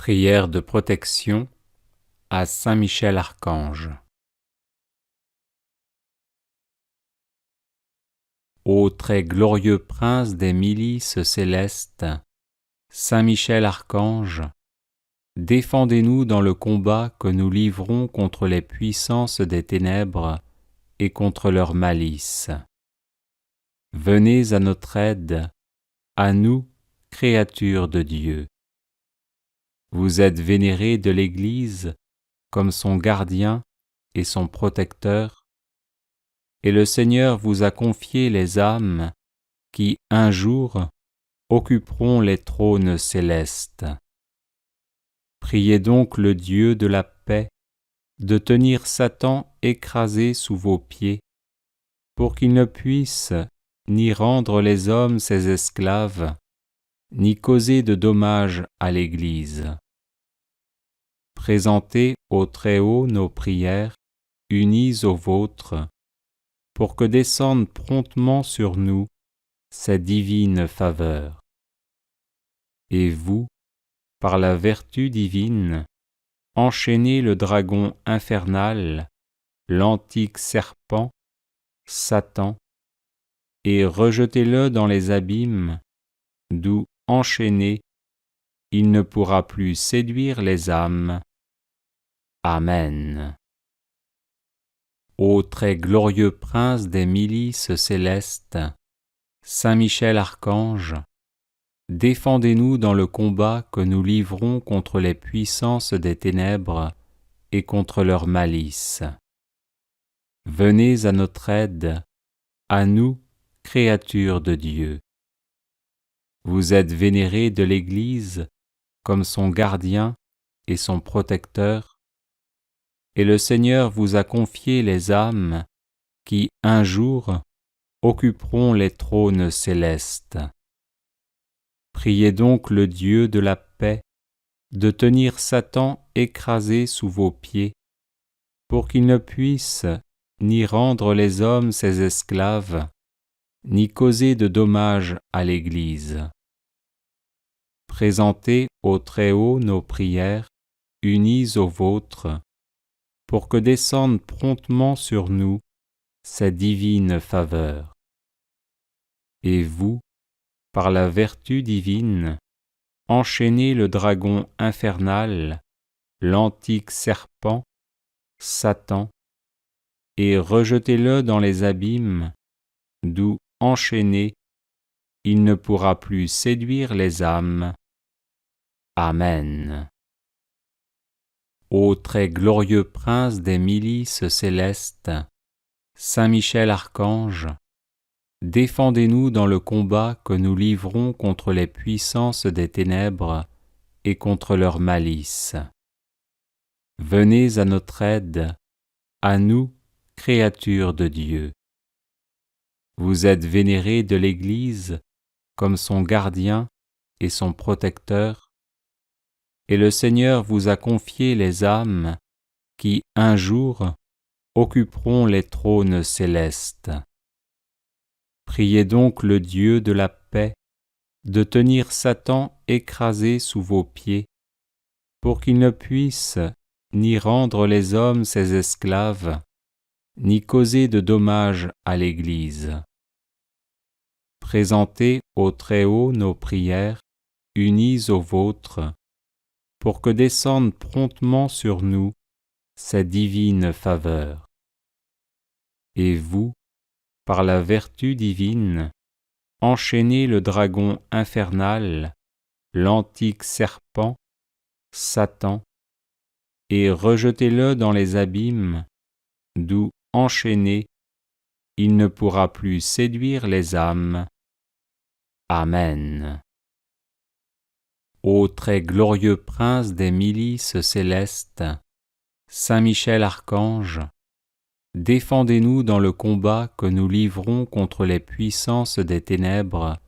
Prière de protection à Saint Michel Archange. Ô très glorieux prince des milices célestes, Saint Michel Archange, défendez-nous dans le combat que nous livrons contre les puissances des ténèbres et contre leur malice. Venez à notre aide, à nous, créatures de Dieu. Vous êtes vénérés de l'Église comme son gardien et son protecteur, et le Seigneur vous a confié les âmes qui, un jour, occuperont les trônes célestes. Priez donc le Dieu de la paix de tenir Satan écrasé sous vos pieds, pour qu'il ne puisse ni rendre les hommes ses esclaves, ni causer de dommages à l'Église. Présentez au Très-Haut nos prières, unies aux vôtres, pour que descendent promptement sur nous ses divines faveurs. Et vous, par la vertu divine, enchaînez le dragon infernal, l'antique serpent, Satan, et rejetez-le dans les abîmes, d'où, enchaîné, il ne pourra plus séduire les âmes. Amen. Ô très glorieux prince des milices célestes, Saint Michel Archange, défendez-nous dans le combat que nous livrons contre les puissances des ténèbres et contre leur malice. Venez à notre aide, à nous, créatures de Dieu. Vous êtes vénérés de l'Église comme son gardien et son protecteur, et le Seigneur vous a confié les âmes qui, un jour, occuperont les trônes célestes. Priez donc le Dieu de la paix de tenir Satan écrasé sous vos pieds, pour qu'il ne puisse ni rendre les hommes ses esclaves, ni causer de dommages à l'Église. Présentez au Très-Haut nos prières, unies aux vôtres, pour que descendent promptement sur nous ses divines faveurs. Et vous, par la vertu divine, enchaînez le dragon infernal, l'antique serpent, Satan, et rejetez-le dans les abîmes, d'où, enchaîné, il ne pourra plus séduire les âmes. Amen. Ô très glorieux prince des milices célestes, Saint Michel Archange, défendez-nous dans le combat que nous livrons contre les puissances des ténèbres et contre leur malice. Venez à notre aide, à nous, créatures de Dieu. Vous êtes vénérés de l'Église comme son gardien et son protecteur, et le Seigneur vous a confié les âmes qui, un jour, occuperont les trônes célestes. Priez donc le Dieu de la paix de tenir Satan écrasé sous vos pieds, pour qu'il ne puisse ni rendre les hommes ses esclaves, ni causer de dommages à l'Église. Présentez au Très-Haut nos prières, unies aux vôtres, pour que descendent promptement sur nous ses divines faveurs. Et vous, par la vertu divine, enchaînez le dragon infernal, l'antique serpent, Satan, et rejetez-le dans les abîmes, d'où, enchaîné, il ne pourra plus séduire les âmes. Amen. Ô très glorieux prince des milices célestes, Saint Michel Archange, défendez-nous dans le combat que nous livrons contre les puissances des ténèbres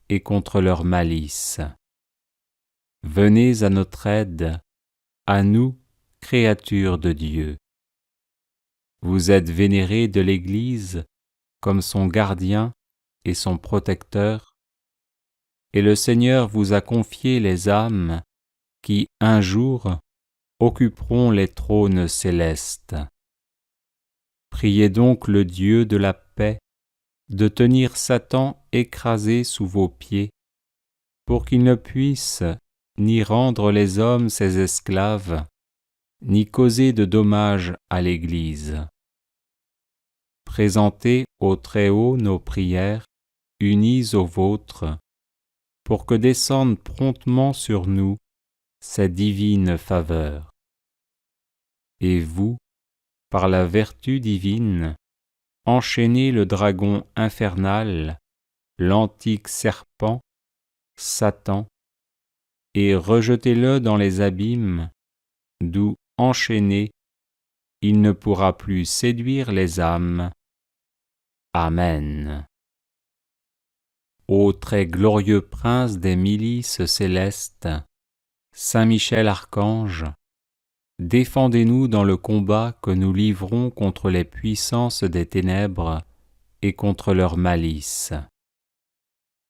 et contre leur malice. Venez à notre aide, à nous, créatures de Dieu. Vous êtes vénérés de l'Église comme son gardien et son protecteur, et le Seigneur vous a confié les âmes qui un jour occuperont les trônes célestes. Priez donc le Dieu de la paix de tenir Satan écrasé sous vos pieds, pour qu'il ne puisse ni rendre les hommes ses esclaves, ni causer de dommages à l'Église. Présentez au Très-Haut nos prières, unies aux vôtres, pour que descende promptement sur nous sa divine faveur. Et vous, par la vertu divine, enchaînez le dragon infernal, l'antique serpent, Satan, et rejetez-le dans les abîmes, d'où, enchaîné, il ne pourra plus séduire les âmes. Amen. Ô très glorieux prince des milices célestes, Saint Michel Archange, défendez-nous dans le combat que nous livrons contre les puissances des ténèbres et contre leur malice.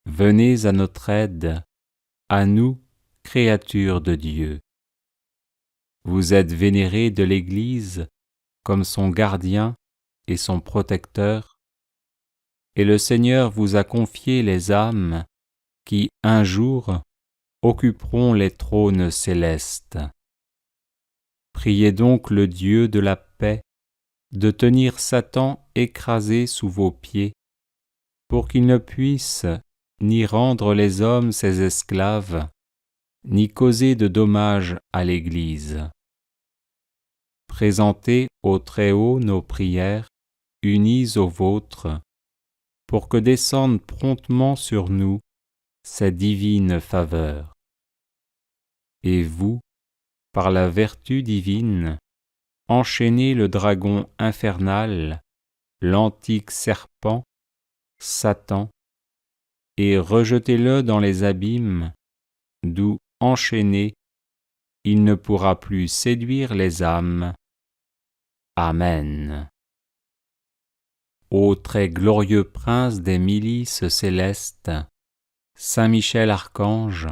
Venez à notre aide, à nous, créatures de Dieu. Vous êtes vénérés de l'Église comme son gardien et son protecteur, et le Seigneur vous a confié les âmes qui, un jour, occuperont les trônes célestes. Priez donc le Dieu de la paix de tenir Satan écrasé sous vos pieds, pour qu'il ne puisse ni rendre les hommes ses esclaves, ni causer de dommages à l'Église. Présentez au Très-Haut nos prières, unies aux vôtres, pour que descende promptement sur nous sa divine faveur. Et vous, par la vertu divine, enchaînez le dragon infernal, l'antique serpent, Satan, et rejetez-le dans les abîmes, d'où, enchaîné, il ne pourra plus séduire les âmes. Amen. Ô très glorieux prince des milices célestes, Saint Michel Archange,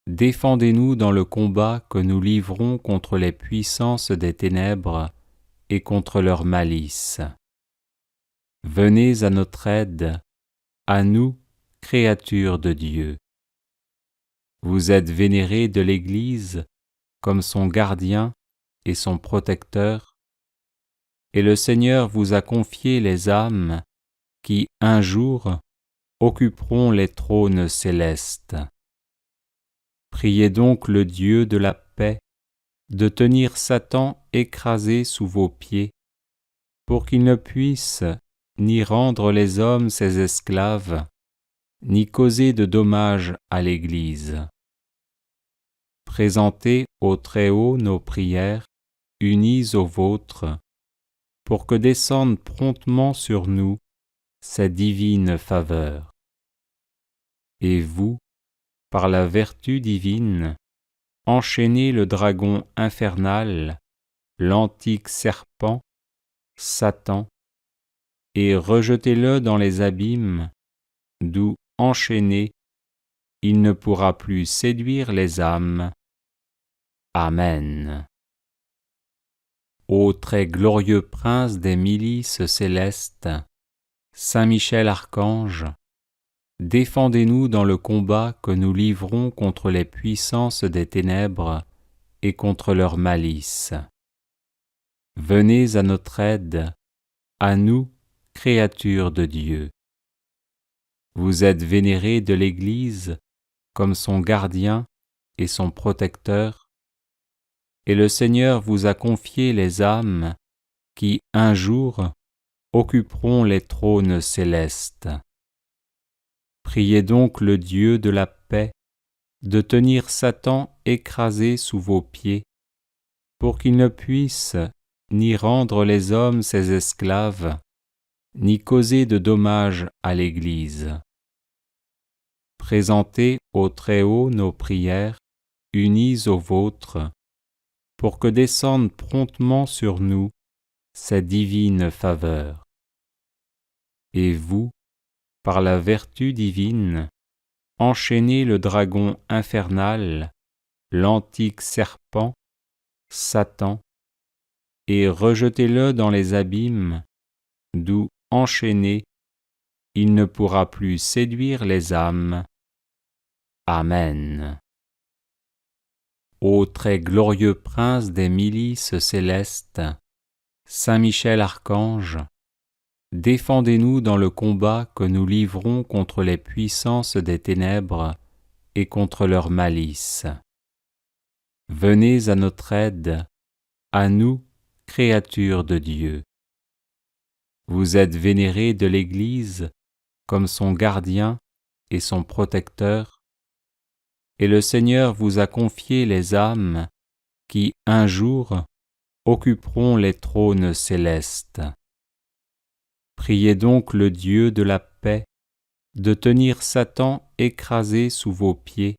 défendez-nous dans le combat que nous livrons contre les puissances des ténèbres et contre leur malice. Venez à notre aide, à nous, créatures de Dieu. Vous êtes vénérés de l'Église comme son gardien et son protecteur, et le Seigneur vous a confié les âmes qui, un jour, occuperont les trônes célestes. Priez donc le Dieu de la paix de tenir Satan écrasé sous vos pieds, pour qu'il ne puisse ni rendre les hommes ses esclaves, ni causer de dommages à l'Église. Présentez au Très-Haut nos prières, unies aux vôtres, pour que descende promptement sur nous sa divine faveur. Et vous, par la vertu divine, enchaînez le dragon infernal, l'antique serpent, Satan, et rejetez-le dans les abîmes, d'où, enchaîné, il ne pourra plus séduire les âmes. Amen. Ô très glorieux prince des milices célestes, Saint Michel Archange, défendez-nous dans le combat que nous livrons contre les puissances des ténèbres et contre leur malice. Venez à notre aide, à nous, créatures de Dieu. Vous êtes vénérés de l'Église comme son gardien et son protecteur, et le Seigneur vous a confié les âmes qui, un jour, occuperont les trônes célestes. Priez donc le Dieu de la paix de tenir Satan écrasé sous vos pieds, pour qu'il ne puisse ni rendre les hommes ses esclaves, ni causer de dommages à l'Église. Présentez au Très-Haut nos prières, unies aux vôtres, pour que descende promptement sur nous sa divine faveur. Et vous, par la vertu divine, enchaînez le dragon infernal, l'antique serpent, Satan, et rejetez-le dans les abîmes, d'où, enchaîné, il ne pourra plus séduire les âmes. Amen. Ô très glorieux prince des milices célestes, Saint Michel Archange, défendez-nous dans le combat que nous livrons contre les puissances des ténèbres et contre leur malice. Venez à notre aide, à nous, créatures de Dieu. Vous êtes vénérés de l'Église comme son gardien et son protecteur, et le Seigneur vous a confié les âmes qui, un jour, occuperont les trônes célestes. Priez donc le Dieu de la paix de tenir Satan écrasé sous vos pieds,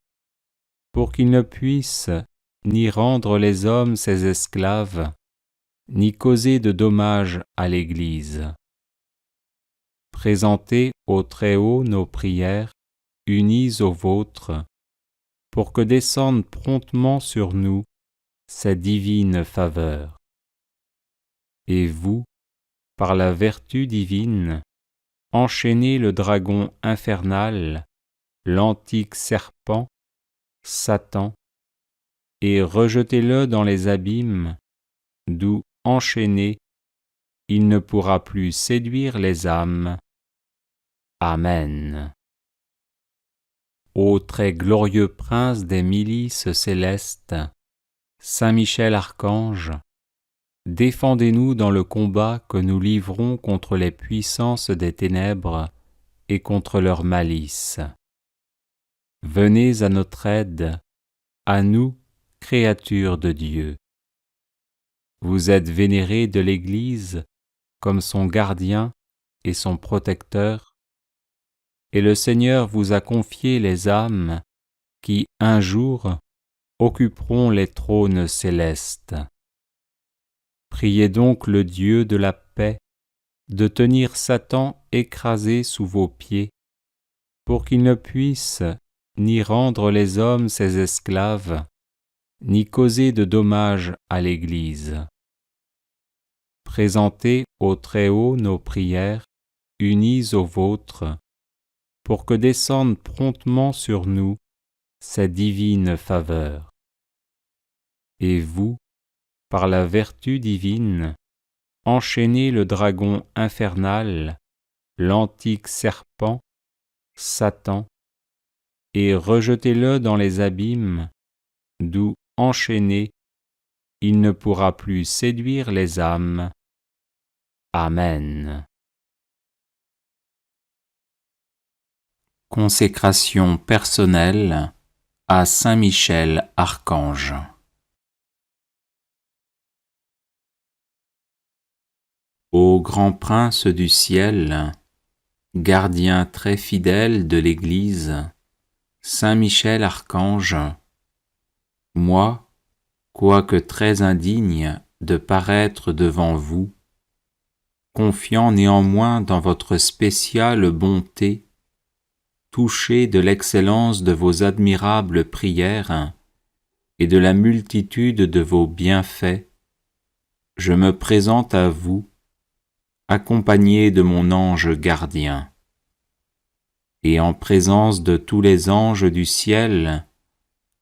pour qu'il ne puisse ni rendre les hommes ses esclaves, ni causer de dommages à l'Église. Présentez au Très-Haut nos prières, unies aux vôtres, pour que descendent promptement sur nous ses divines faveurs. Et vous, par la vertu divine, enchaînez le dragon infernal, l'antique serpent, Satan, et rejetez-le dans les abîmes, d'où, enchaîné, il ne pourra plus séduire les âmes. Amen. Ô très glorieux prince des milices célestes, Saint Michel Archange, défendez-nous dans le combat que nous livrons contre les puissances des ténèbres et contre leur malice. Venez à notre aide, à nous, créatures de Dieu. Vous êtes vénérés de l'Église comme son gardien et son protecteur, et le Seigneur vous a confié les âmes qui, un jour, occuperont les trônes célestes. Priez donc le Dieu de la paix de tenir Satan écrasé sous vos pieds, pour qu'il ne puisse ni rendre les hommes ses esclaves, ni causer de dommages à l'Église. Présentez au Très-Haut nos prières, unies aux vôtres, pour que descendent promptement sur nous ses divines faveurs. Et vous, par la vertu divine, enchaînez le dragon infernal, l'antique serpent, Satan, et rejetez-le dans les abîmes, d'où, enchaîné, il ne pourra plus séduire les âmes. Amen. Consécration personnelle à Saint Michel Archange. Ô grand prince du ciel, gardien très fidèle de l'Église, Saint Michel Archange, moi, quoique très indigne de paraître devant vous, confiant néanmoins dans votre spéciale bonté, touché de l'excellence de vos admirables prières et de la multitude de vos bienfaits, je me présente à vous, accompagné de mon ange gardien. Et en présence de tous les anges du ciel,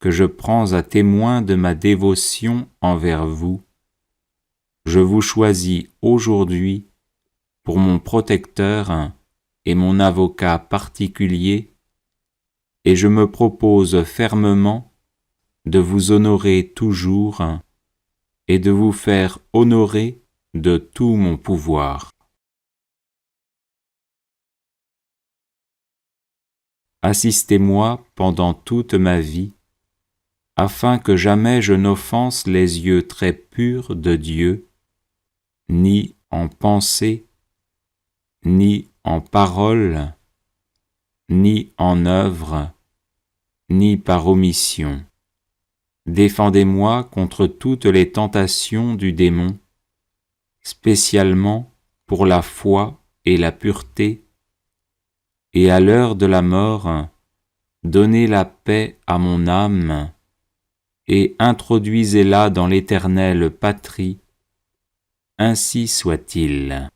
que je prends à témoin de ma dévotion envers vous, je vous choisis aujourd'hui pour mon protecteur et mon avocat particulier, et je me propose fermement de vous honorer toujours et de vous faire honorer de tout mon pouvoir. Assistez-moi pendant toute ma vie, afin que jamais je n'offense les yeux très purs de Dieu, ni en pensée, ni en parole, ni en œuvre, ni par omission. Défendez-moi contre toutes les tentations du démon, spécialement pour la foi et la pureté, et à l'heure de la mort, donnez la paix à mon âme, et introduisez-la dans l'éternelle patrie. Ainsi soit-il.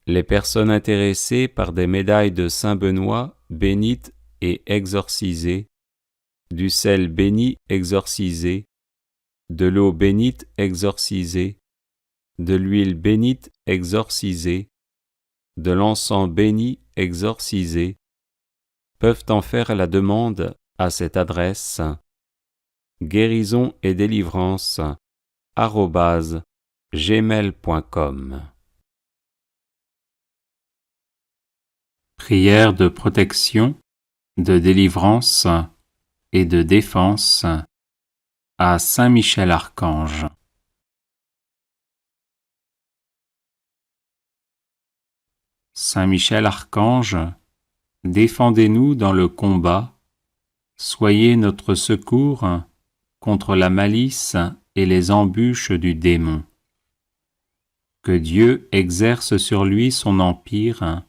Les personnes intéressées par des médailles de Saint-Benoît bénites et exorcisées, du sel béni exorcisé, de l'eau bénite exorcisée, de l'huile bénite exorcisée, de l'encens béni exorcisé, peuvent en faire la demande à cette adresse guérison et délivrance @gmail.com. Prière de protection, de délivrance et de défense à Saint Michel Archange. Saint Michel Archange, défendez-nous dans le combat, soyez notre secours contre la malice et les embûches du démon. Que Dieu exerce sur lui son empire,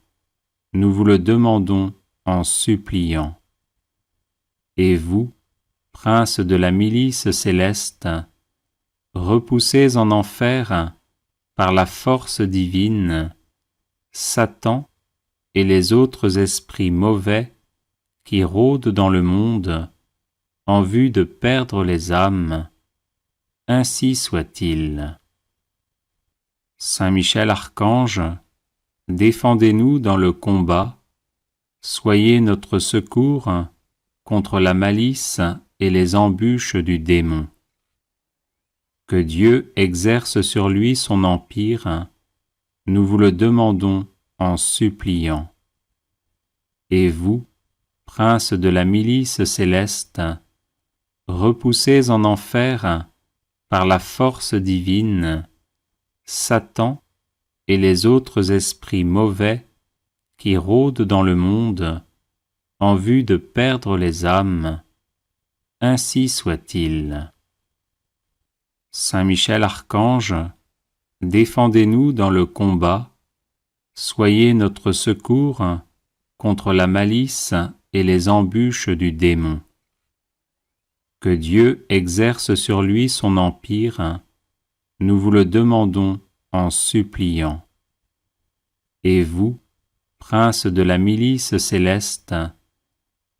nous vous le demandons en suppliant. Et vous, prince de la milice céleste, repoussez en enfer, par la force divine, Satan et les autres esprits mauvais qui rôdent dans le monde en vue de perdre les âmes. Ainsi soit-il. Saint Michel Archange, défendez-nous dans le combat, soyez notre secours contre la malice et les embûches du démon. Que Dieu exerce sur lui son empire, nous vous le demandons en suppliant. Et vous, prince de la milice céleste, repoussez en enfer, par la force divine, Satan et les autres esprits mauvais qui rôdent dans le monde en vue de perdre les âmes. Ainsi soit-il. Saint Michel Archange, défendez-nous dans le combat, soyez notre secours contre la malice et les embûches du démon. Que Dieu exerce sur lui son empire, nous vous le demandons en suppliant. Et vous, prince de la milice céleste,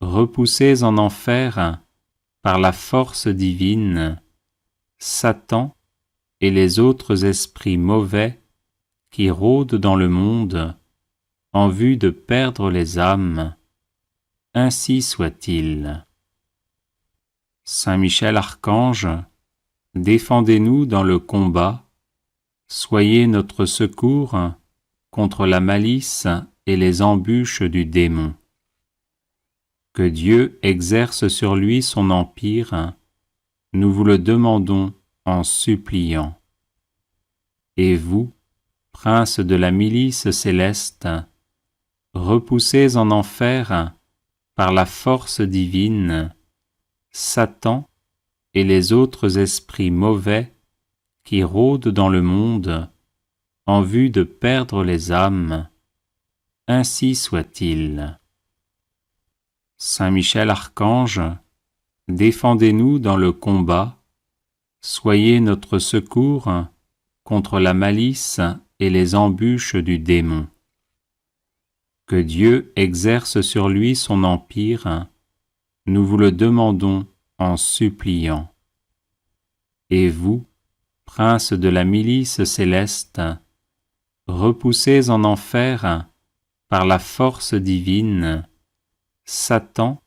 repoussez en enfer, par la force divine, Satan et les autres esprits mauvais qui rôdent dans le monde en vue de perdre les âmes. Ainsi soit-il. Saint Michel Archange, défendez-nous dans le combat, soyez notre secours contre la malice et les embûches du démon. Que Dieu exerce sur lui son empire, nous vous le demandons en suppliant. Et vous, prince de la milice céleste, repoussez en enfer, par la force divine, Satan et les autres esprits mauvais qui rôdent dans le monde en vue de perdre les âmes. Ainsi soit-il. Saint Michel Archange, défendez-nous dans le combat, soyez notre secours contre la malice et les embûches du démon. Que Dieu exerce sur lui son empire, nous vous le demandons en suppliant. Et vous, prince de la milice céleste, repoussez en enfer, par la force divine, Satan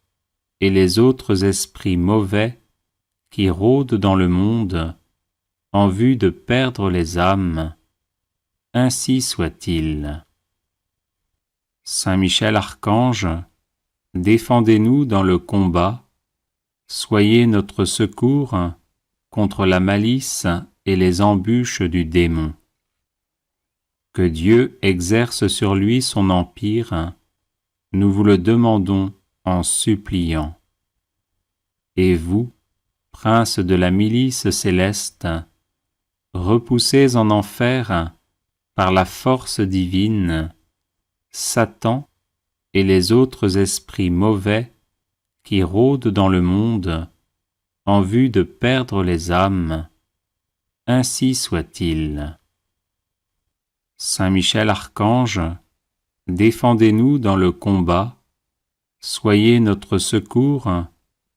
et les autres esprits mauvais qui rôdent dans le monde en vue de perdre les âmes. Ainsi soit-il. Saint Michel Archange, défendez-nous dans le combat, soyez notre secours contre la malice et les embûches du démon. Que Dieu exerce sur lui son empire, nous vous le demandons en suppliant. Et vous, prince de la milice céleste, repoussez en enfer, par la force divine, Satan et les autres esprits mauvais qui rôdent dans le monde en vue de perdre les âmes, ainsi soit-il. Saint Michel Archange, défendez-nous dans le combat, soyez notre secours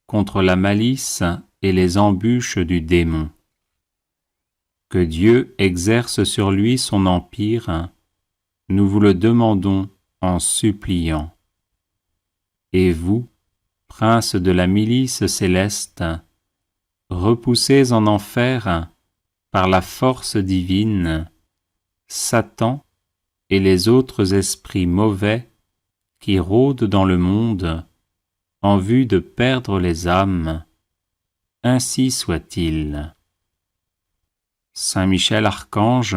contre la malice et les embûches du démon. Que Dieu exerce sur lui son empire, nous vous le demandons en suppliant. Et vous, prince de la milice céleste, repoussez en enfer, par la force divine, Satan et les autres esprits mauvais qui rôdent dans le monde en vue de perdre les âmes, ainsi soit-il. Saint Michel Archange,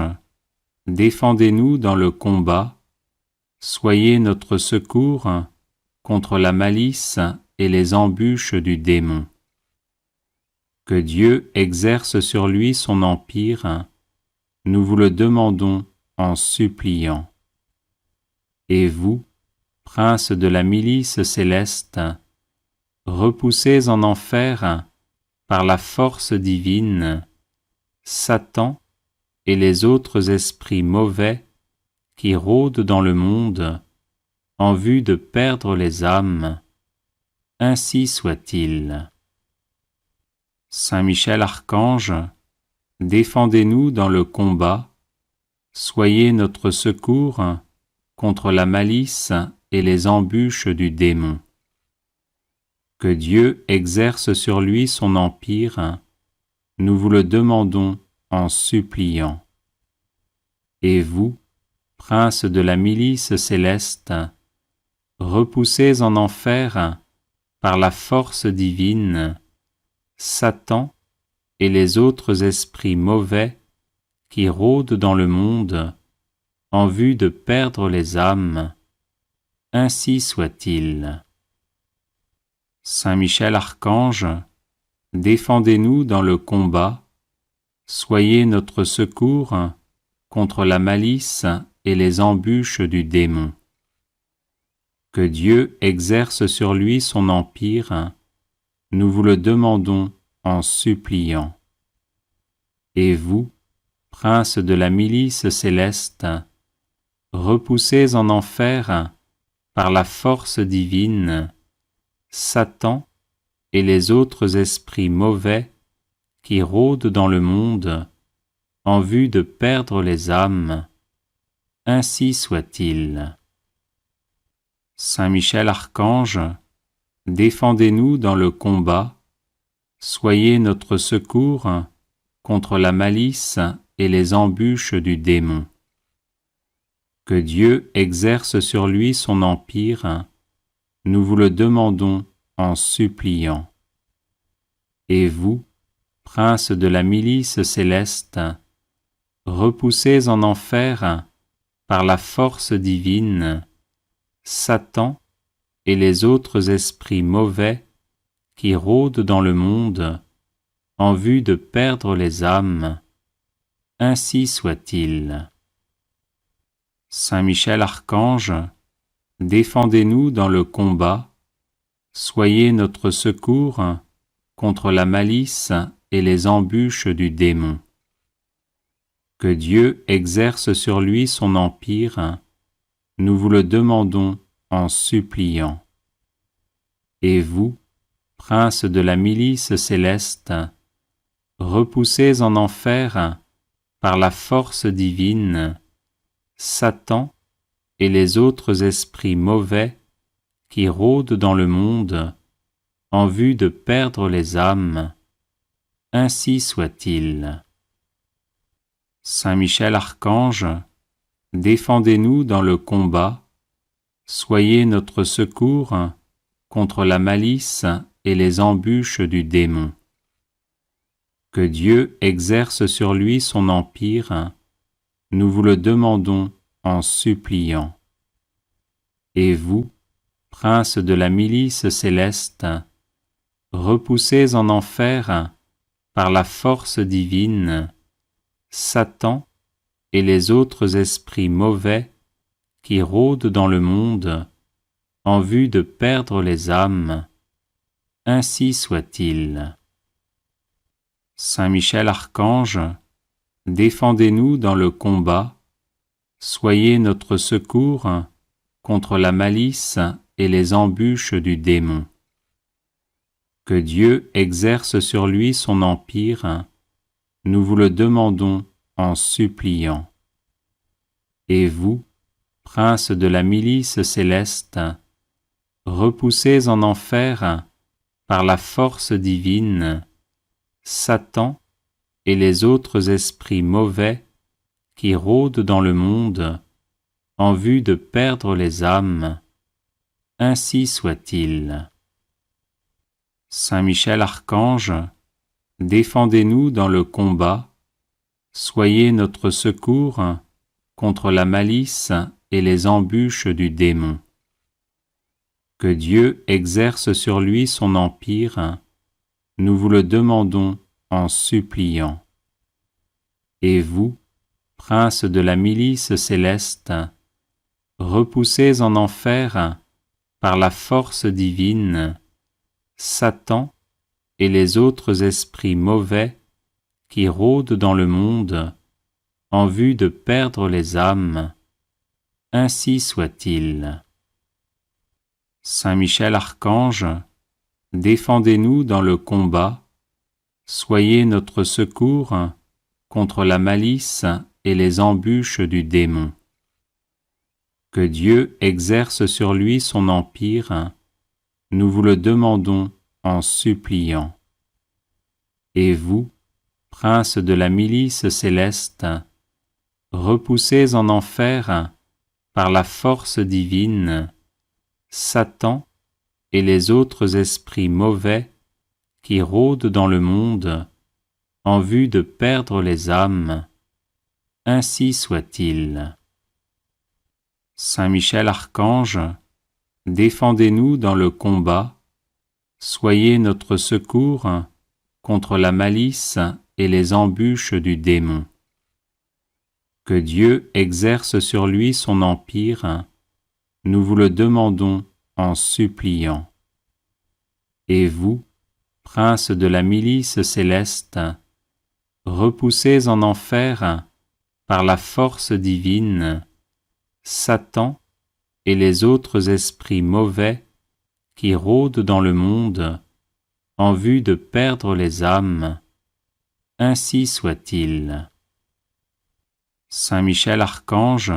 défendez-nous dans le combat, soyez notre secours contre la malice et les embûches du démon. Que Dieu exerce sur lui son empire, nous vous le demandons en suppliant. Et vous, prince de la milice céleste, repoussez en enfer, par la force divine, Satan et les autres esprits mauvais qui rôdent dans le monde en vue de perdre les âmes, ainsi soit-il. Saint Michel Archange, défendez-nous dans le combat, soyez notre secours contre la malice et les embûches du démon. Que Dieu exerce sur lui son empire, nous vous le demandons en suppliant. Et vous, prince de la milice céleste, repoussez en enfer, par la force divine, Satan et les autres esprits mauvais qui rôdent dans le monde en vue de perdre les âmes, ainsi soit-il. Saint Michel Archange, défendez-nous dans le combat, soyez notre secours contre la malice et les embûches du démon. Que Dieu exerce sur lui son empire, nous vous le demandons en suppliant. Et vous, prince de la milice céleste, repoussez en enfer, par la force divine, Satan et les autres esprits mauvais qui rôdent dans le monde en vue de perdre les âmes, ainsi soit-il. Saint Michel Archange, défendez-nous dans le combat, soyez notre secours contre la malice et les embûches du démon. Que Dieu exerce sur lui son empire, nous vous le demandons en suppliant. Et vous, prince de la milice céleste, repoussez en enfer, par la force divine, Satan et les autres esprits mauvais qui rôdent dans le monde en vue de perdre les âmes, ainsi soit-il. Saint Michel Archange, défendez-nous dans le combat, soyez notre secours contre la malice et les embûches du démon. Que Dieu exerce sur lui son empire, nous vous le demandons en suppliant. Et vous, prince de la milice céleste, repoussez en enfer, par la force divine, Satan et les autres esprits mauvais qui rôdent dans le monde en vue de perdre les âmes, ainsi soit-il. Saint Michel Archange, défendez-nous dans le combat, soyez notre secours contre la malice et les embûches du démon. Que Dieu exerce sur lui son empire, nous vous le demandons en suppliant. Et vous, prince de la milice céleste, repoussez en enfer, par la force divine, Satan et les autres esprits mauvais qui rôdent dans le monde en vue de perdre les âmes. Ainsi soit-il. Saint Michel Archange, défendez-nous dans le combat, soyez notre secours contre la malice et les embûches du démon. Que Dieu exerce sur lui son empire, nous vous le demandons en suppliant. Et vous, princes de la milice céleste, repoussez en enfer, par la force divine, Satan et les autres esprits mauvais qui rôdent dans le monde en vue de perdre les âmes. Ainsi soit-il. Saint Michel Archange, défendez-nous dans le combat, soyez notre secours contre la malice et les embûches du démon. Que Dieu exerce sur lui son empire, nous vous le demandons en suppliant. Et vous, princes de la milice céleste, repoussez en enfer, par la force divine, Satan et les autres esprits mauvais qui rôdent dans le monde en vue de perdre les âmes. Ainsi soit-il. Saint Michel Archange, défendez-nous dans le combat, soyez notre secours contre la malice et les embûches du démon. Que Dieu exerce sur lui son empire, nous vous le demandons en suppliant. Et vous, princes de la milice céleste, repoussez en enfer, par la force divine, Satan et les autres esprits mauvais qui rôdent dans le monde en vue de perdre les âmes. Ainsi soit-il. Saint Michel Archange, défendez-nous dans le combat, soyez notre secours contre la malice et les embûches du démon. Que Dieu exerce sur lui son empire, nous vous le demandons en suppliant. Et vous, princes de la milice céleste, repoussez en enfer, par la force divine, Satan et les autres esprits mauvais qui rôdent dans le monde en vue de perdre les âmes. Ainsi soit-il. Saint Michel Archange,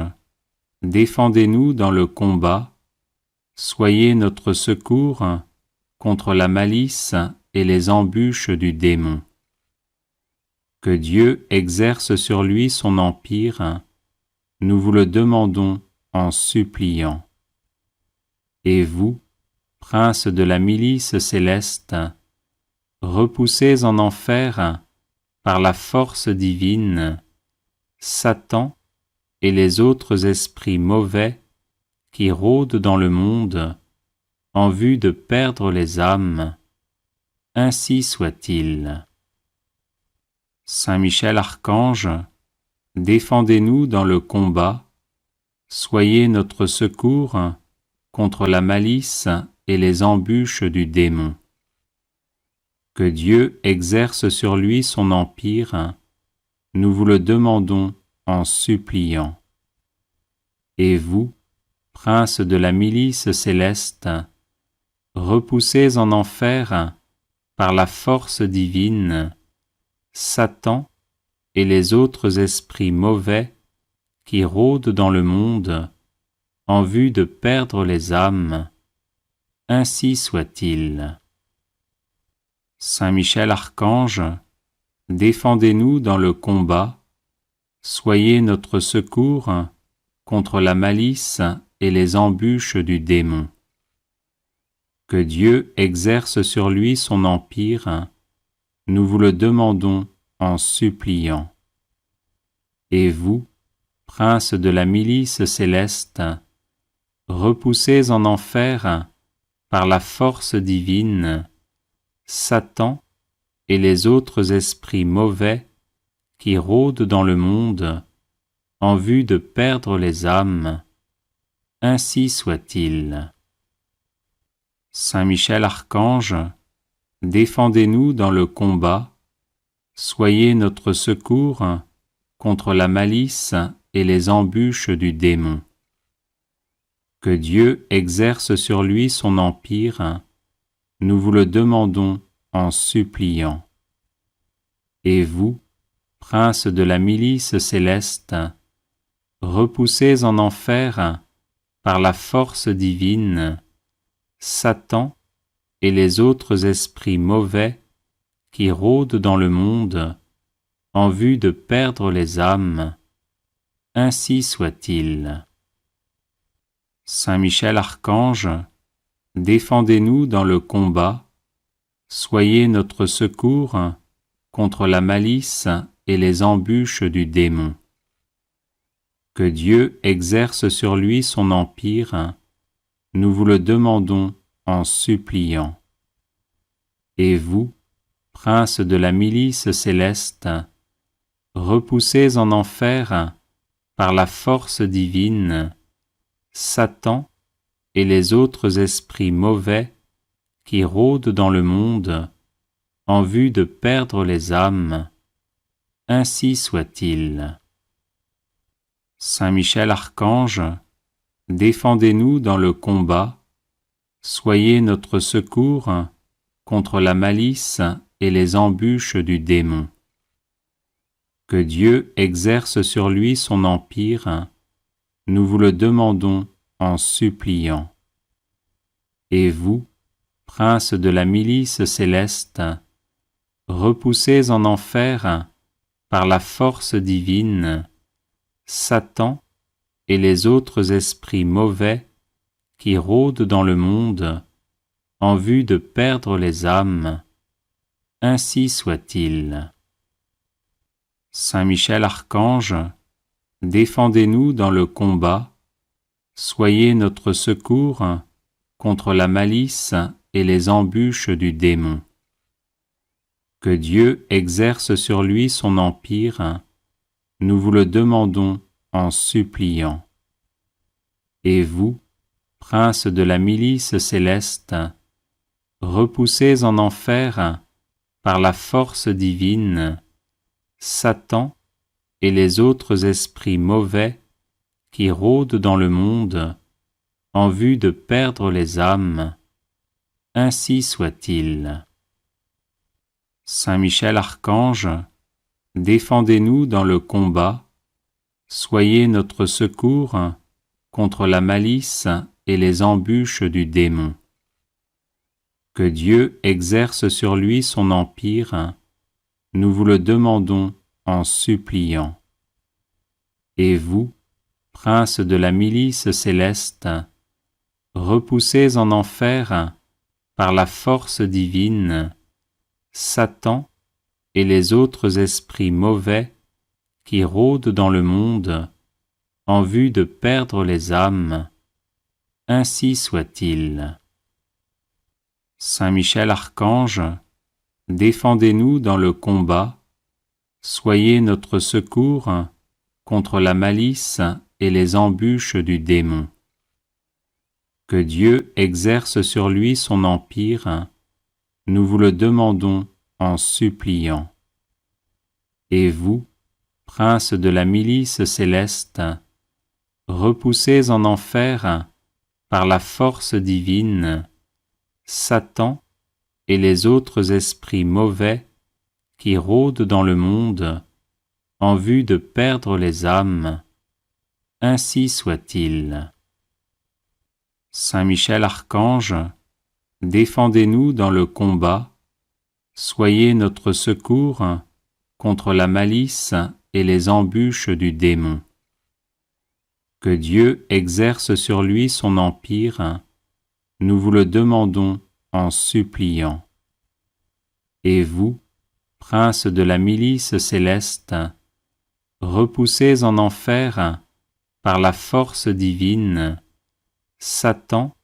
défendez-nous dans le combat, soyez notre secours contre la malice et les embûches du démon. Que Dieu exerce sur lui son empire, nous vous le demandons en suppliant. Et vous, princes de la milice céleste, repoussez en enfer, par la force divine, Satan et les autres esprits mauvais qui rôdent dans le monde en vue de perdre les âmes. Ainsi soit-il. Saint Michel Archange, défendez-nous dans le combat, soyez notre secours contre la malice et les embûches du démon. Que Dieu exerce sur lui son empire, nous vous le demandons en suppliant. Et vous, princes de la milice céleste, repoussez en enfer, par la force divine, Satan et les autres esprits mauvais qui rôdent dans le monde en vue de perdre les âmes. Ainsi soit-il. Saint Michel Archange, défendez-nous dans le combat, soyez notre secours contre la malice et les embûches du démon. Que Dieu exerce sur lui son empire, nous vous le demandons en suppliant. Et vous, princes de la milice céleste, repoussez en enfer, par la force divine, Satan et les autres esprits mauvais qui rôdent dans le monde en vue de perdre les âmes. Ainsi soit-il. Saint Michel Archange, défendez-nous dans le combat, soyez notre secours contre la malice et les embûches du démon. Que Dieu exerce sur lui son empire, nous vous le demandons en suppliant. Et vous, princes de la milice céleste, repoussez en enfer, par la force divine, Satan et les autres esprits mauvais qui rôdent dans le monde en vue de perdre les âmes. Ainsi soit-il. Saint Michel Archange, défendez-nous dans le combat, soyez notre secours contre la malice et les embûches du démon. Que Dieu exerce sur lui son empire, nous vous le demandons en suppliant. Et vous, princes de la milice céleste, repoussez en enfer, par la force divine, Satan et les autres esprits mauvais qui rôdent dans le monde en vue de perdre les âmes. Ainsi soit-il. Saint Michel Archange, défendez-nous dans le combat, soyez notre secours contre la malice et les embûches du démon. Que Dieu exerce sur lui son empire, nous vous le demandons en suppliant. Et vous, princes de la milice céleste, repoussez en enfer, par la force divine, Satan et les autres esprits mauvais qui rôdent dans le monde en vue de perdre les âmes. Ainsi soit-il. Saint Michel Archange, défendez-nous dans le combat, soyez notre secours contre la malice et les embûches du démon. Que Dieu exerce sur lui son empire, nous vous le demandons en suppliant. Et vous, princes de la milice céleste, repoussez en enfer, par la force divine, Satan et les autres esprits mauvais qui rôdent dans le monde en vue de perdre les âmes. Ainsi soit-il. Saint Michel Archange, défendez-nous dans le combat, soyez notre secours contre la malice et les embûches du démon. Que Dieu exerce sur lui son empire, nous vous le demandons en suppliant. Et vous, princes de la milice céleste, repoussez en enfer, par la force divine, Satan et les autres esprits mauvais qui rôdent dans le monde en vue de perdre les âmes. Ainsi soit-il. Saint Michel Archange, défendez-nous dans le combat, soyez notre secours contre la malice et les embûches du démon. Que Dieu exerce sur lui son empire, nous vous le demandons en suppliant. Et vous, princes de la milice céleste, repoussez en enfer, par la force divine, Satan et les autres esprits mauvais qui rôdent dans le monde en vue de perdre les âmes. Ainsi soit-il. Saint Michel Archange, défendez-nous dans le combat, soyez notre secours contre la malice et les embûches du démon. Que Dieu exerce sur lui son empire, nous vous le demandons en suppliant. Et vous, princes de la milice céleste, repoussez en enfer, par la force divine, Satan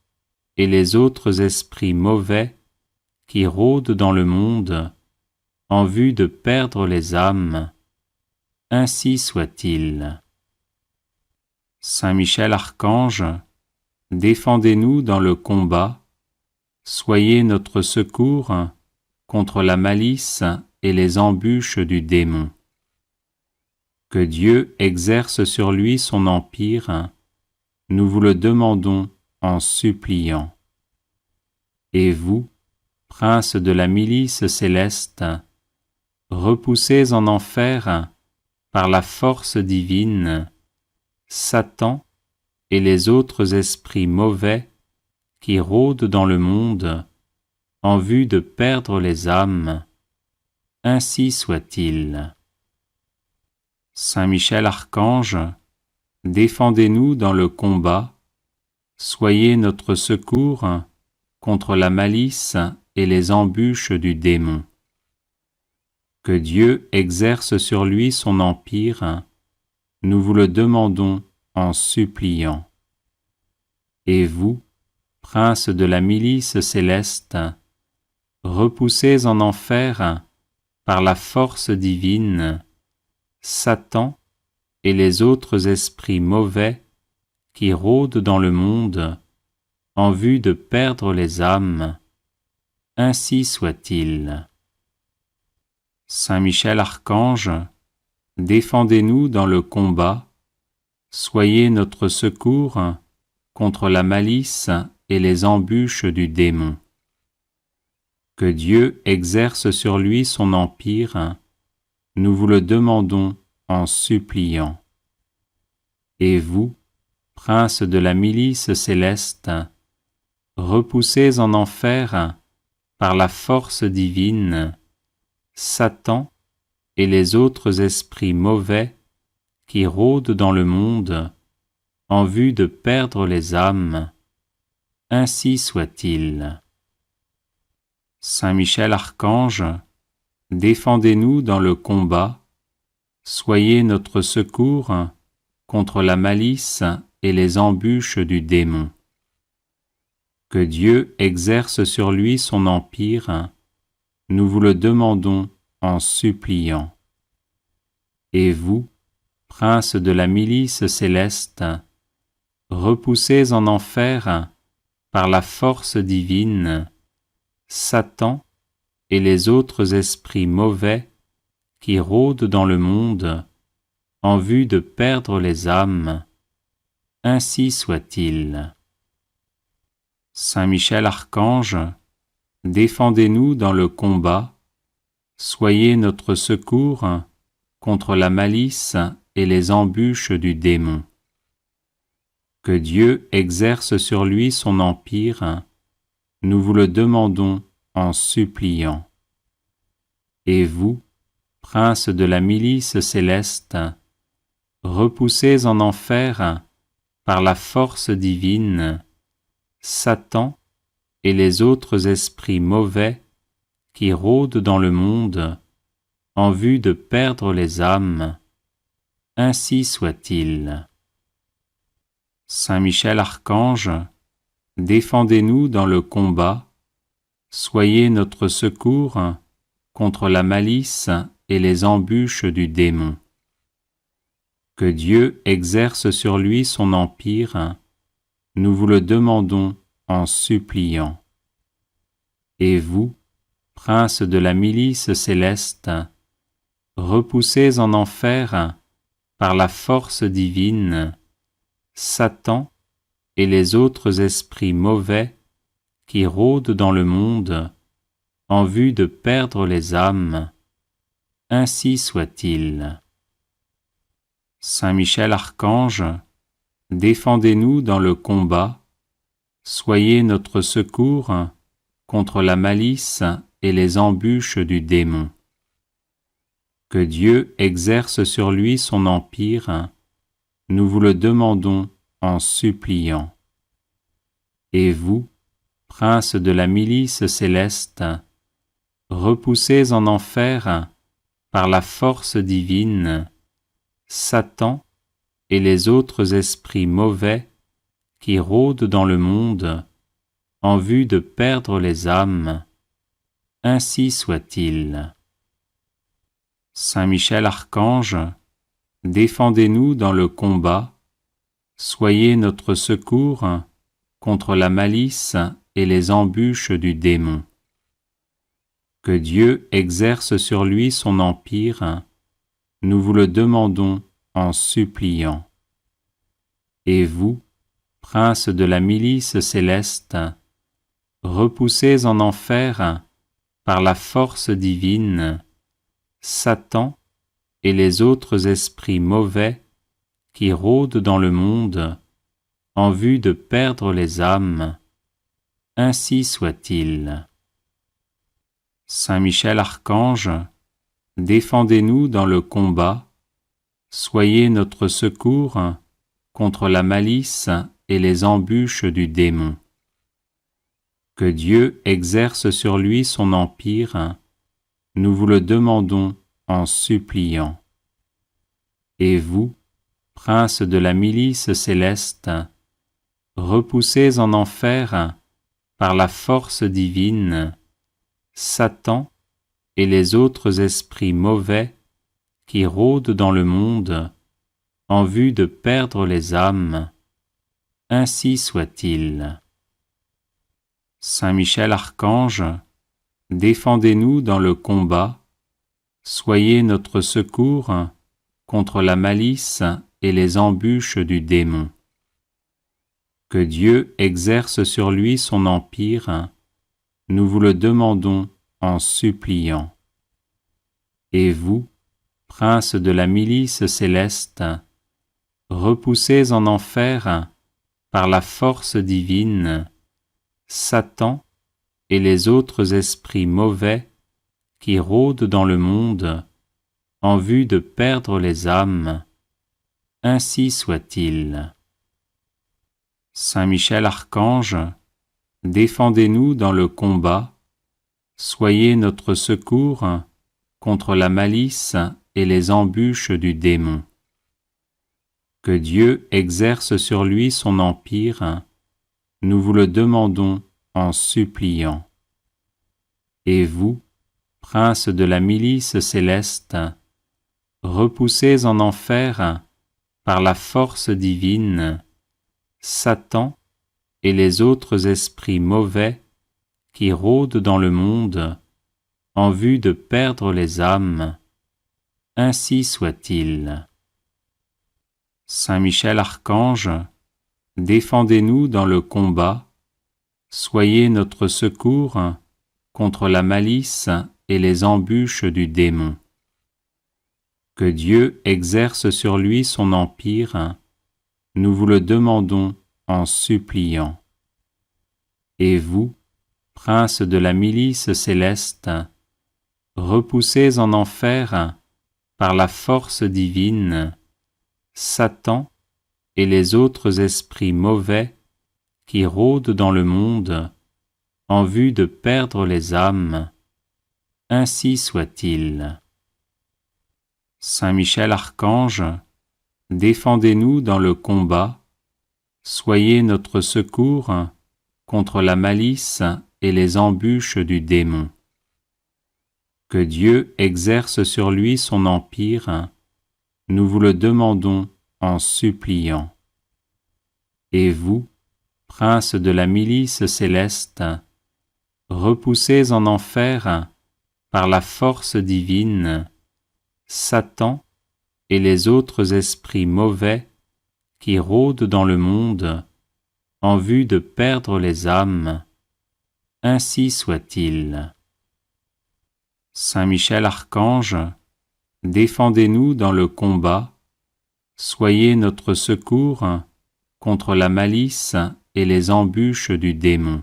et les autres esprits mauvais qui rôdent dans le monde en vue de perdre les âmes. Ainsi soit-il. Saint Michel Archange, défendez-nous dans le combat, soyez notre secours contre la malice et les embûches du démon. Que Dieu exerce sur lui son empire, nous vous le demandons en suppliant. Et vous, princes de la milice céleste, repoussez en enfer par la force divine Satan et les autres esprits mauvais qui rôdent dans le monde en vue de perdre les âmes. Ainsi soit-il. Saint Michel Archange, défendez-nous dans le combat, soyez notre secours contre la malice et les embûches du démon. Que Dieu exerce sur lui son empire, nous vous le demandons en suppliant. Et vous, princes de la milice céleste, repoussez en enfer par la force divine Satan et les autres esprits mauvais qui rôdent dans le monde en vue de perdre les âmes. Ainsi soit-il. Saint Michel Archange, défendez-nous dans le combat, soyez notre secours contre la malice et les embûches du démon. Que Dieu exerce sur lui son empire, nous vous le demandons en suppliant. Et vous, princes de la milice céleste, repoussez en enfer par la force divine Satan et les autres esprits mauvais qui rôdent dans le monde en vue de perdre les âmes. Ainsi soit-il. Saint Michel Archange, défendez-nous dans le combat, soyez notre secours contre la malice et les embûches du démon. Que Dieu exerce sur lui son empire, nous vous le demandons en suppliant. Et vous, princes de la milice céleste, repoussez en enfer par la force divine Satan et les autres esprits mauvais qui rôdent dans le monde en vue de perdre les âmes. Ainsi soit-il. Saint Michel Archange, défendez-nous dans le combat, soyez notre secours contre la malice et les embûches du démon. Que Dieu exerce sur lui son empire, nous vous le demandons en suppliant. Et vous, princes de la milice céleste, repoussez en enfer par la force divine Satan et les autres esprits mauvais qui rôdent dans le monde en vue de perdre les âmes. Ainsi soit-il. Saint Michel Archange, défendez-nous dans le combat, soyez notre secours contre la malice et les embûches du démon. Que Dieu exerce sur lui son empire, nous vous le demandons en suppliant. Et vous, princes de la milice céleste, repoussez en enfer par la force divine Satan et les autres esprits mauvais qui rôdent dans le monde en vue de perdre les âmes. Ainsi soit-il. Saint Michel Archange, défendez-nous dans le combat, soyez notre secours contre la malice et les embûches du démon. Que Dieu exerce sur lui son empire, nous vous le demandons en suppliant. Et vous, princes de la milice céleste, repoussez en enfer par la force divine Satan et les autres esprits mauvais qui rôdent dans le monde en vue de perdre les âmes. Ainsi soit-il. Saint Michel Archange, défendez-nous dans le combat, soyez notre secours contre la malice et les embûches du démon. Que Dieu exerce sur lui son empire, nous vous le demandons en suppliant. Et vous, princes de la milice céleste, repoussez en enfer, par la force divine, Satan et les autres esprits mauvais qui rôdent dans le monde en vue de perdre les âmes. Ainsi soit-il. Saint Michel Archange, défendez-nous dans le combat, soyez notre secours contre la malice et les embûches du démon. Que Dieu exerce sur lui son empire, nous vous le demandons en suppliant. Et vous, princes de la milice céleste, repoussez en enfer, par la force divine, Satan et les autres esprits mauvais qui rôdent dans le monde en vue de perdre les âmes. Ainsi soit-il. Saint Michel Archange, défendez-nous dans le combat, soyez notre secours contre la malice et les embûches du démon. Que Dieu exerce sur lui son empire, nous vous le demandons en suppliant. Et vous, princes de la milice céleste, repoussez en enfer, par la force divine, Satan et les autres esprits mauvais qui rôdent dans le monde en vue de perdre les âmes. Ainsi soit-il. Saint Michel Archange, défendez-nous dans le combat, soyez notre secours contre la malice et les embûches du démon. Que Dieu exerce sur lui son empire, nous vous le demandons en suppliant. Et vous, princes de la milice céleste, repoussez en enfer, par la force divine, Satan et les autres esprits mauvais qui rôdent dans le monde en vue de perdre les âmes. Ainsi soit-il. Saint Michel Archange, défendez-nous dans le combat, soyez notre secours contre la malice et les embûches du démon. Que Dieu exerce sur lui son empire, nous vous le demandons en suppliant. Et vous, princes de la milice céleste, repoussez en enfer, par la force divine, Satan et les autres esprits mauvais qui rôdent dans le monde en vue de perdre les âmes. Ainsi soit-il. Saint Michel Archange, défendez-nous dans le combat, soyez notre secours contre la malice et les embûches du démon. Que Dieu exerce sur lui son empire, nous vous le demandons en suppliant. Et vous, princes de la milice céleste, repoussez en enfer, par la force divine, Satan et les autres esprits mauvais qui rôdent dans le monde en vue de perdre les âmes. Ainsi soit-il. Saint Michel Archange, défendez-nous dans le combat, soyez notre secours contre la malice et les embûches du démon.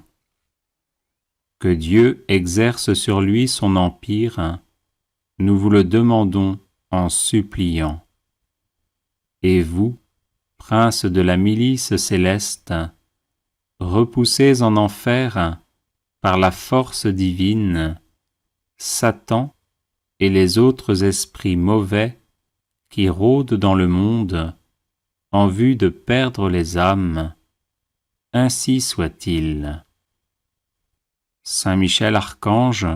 Que Dieu exerce sur lui son empire, nous vous le demandons en suppliant. Et vous, princes de la milice céleste, repoussez en enfer, par la force divine, Satan et les autres esprits mauvais qui rôdent dans le monde en vue de perdre les âmes. Ainsi soit-il. Saint Michel Archange,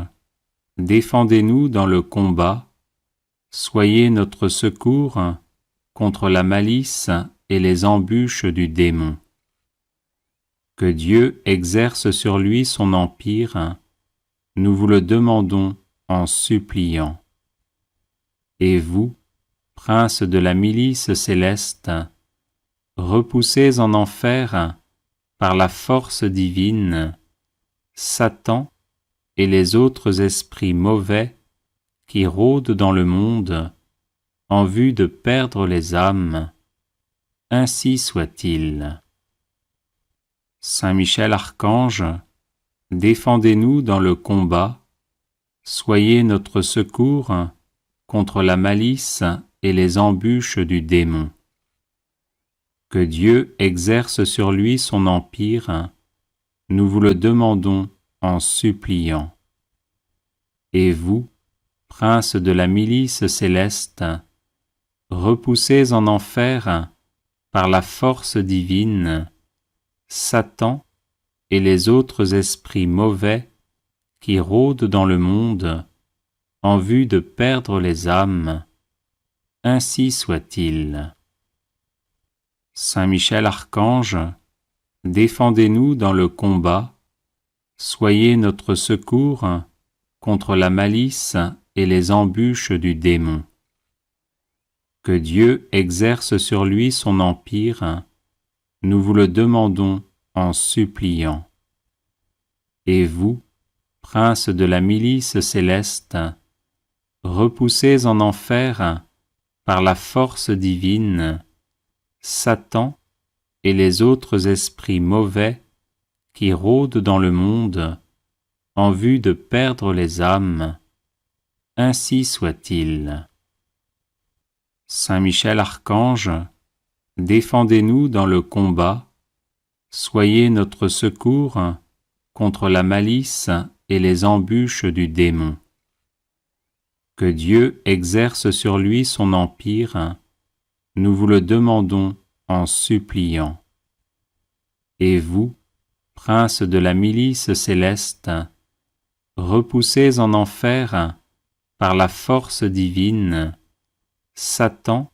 défendez-nous dans le combat, soyez notre secours contre la malice et les embûches du démon. Que Dieu exerce sur lui son empire, nous vous le demandons en suppliant. Et vous, princes de la milice céleste, repoussés en enfer par la force divine, Satan et les autres esprits mauvais qui rôdent dans le monde en vue de perdre les âmes, ainsi soit-il. Saint Michel Archange, défendez-nous dans le combat, soyez notre secours contre la malice et les embûches du démon. Que Dieu exerce sur lui son empire, nous vous le demandons en suppliant. Et vous, princes de la milice céleste, repoussés en enfer par la force divine, Satan et les autres esprits mauvais qui rôdent dans le monde en vue de perdre les âmes, ainsi soit-il. Saint Michel Archange, défendez-nous dans le combat, soyez notre secours contre la malice et les embûches du démon. Que Dieu exerce sur lui son empire, nous vous le demandons en suppliant. Et vous, princes de la milice céleste, repoussés en enfer par la force divine, Satan et les autres esprits mauvais qui rôdent dans le monde en vue de perdre les âmes, ainsi soit-il. Saint Michel Archange, défendez-nous dans le combat, soyez notre secours contre la malice et les embûches du démon. Que Dieu exerce sur lui son empire, nous vous le demandons en suppliant. Et vous, princes de la milice céleste, repoussés en enfer par la force divine, Satan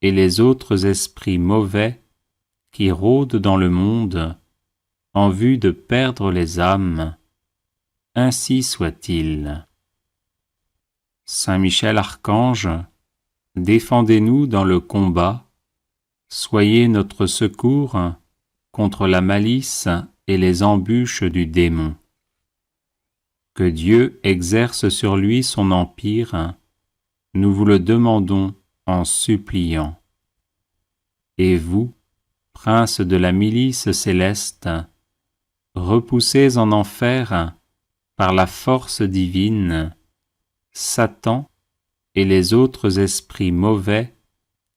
et les autres esprits mauvais qui rôdent dans le monde en vue de perdre les âmes, ainsi soit-il. Saint Michel Archange, défendez-nous dans le combat, soyez notre secours contre la malice et les embûches du démon. Que Dieu exerce sur lui son empire, nous vous le demandons en suppliant. Et vous, princes de la milice céleste, repoussés en enfer par la force divine, Satan et les autres esprits mauvais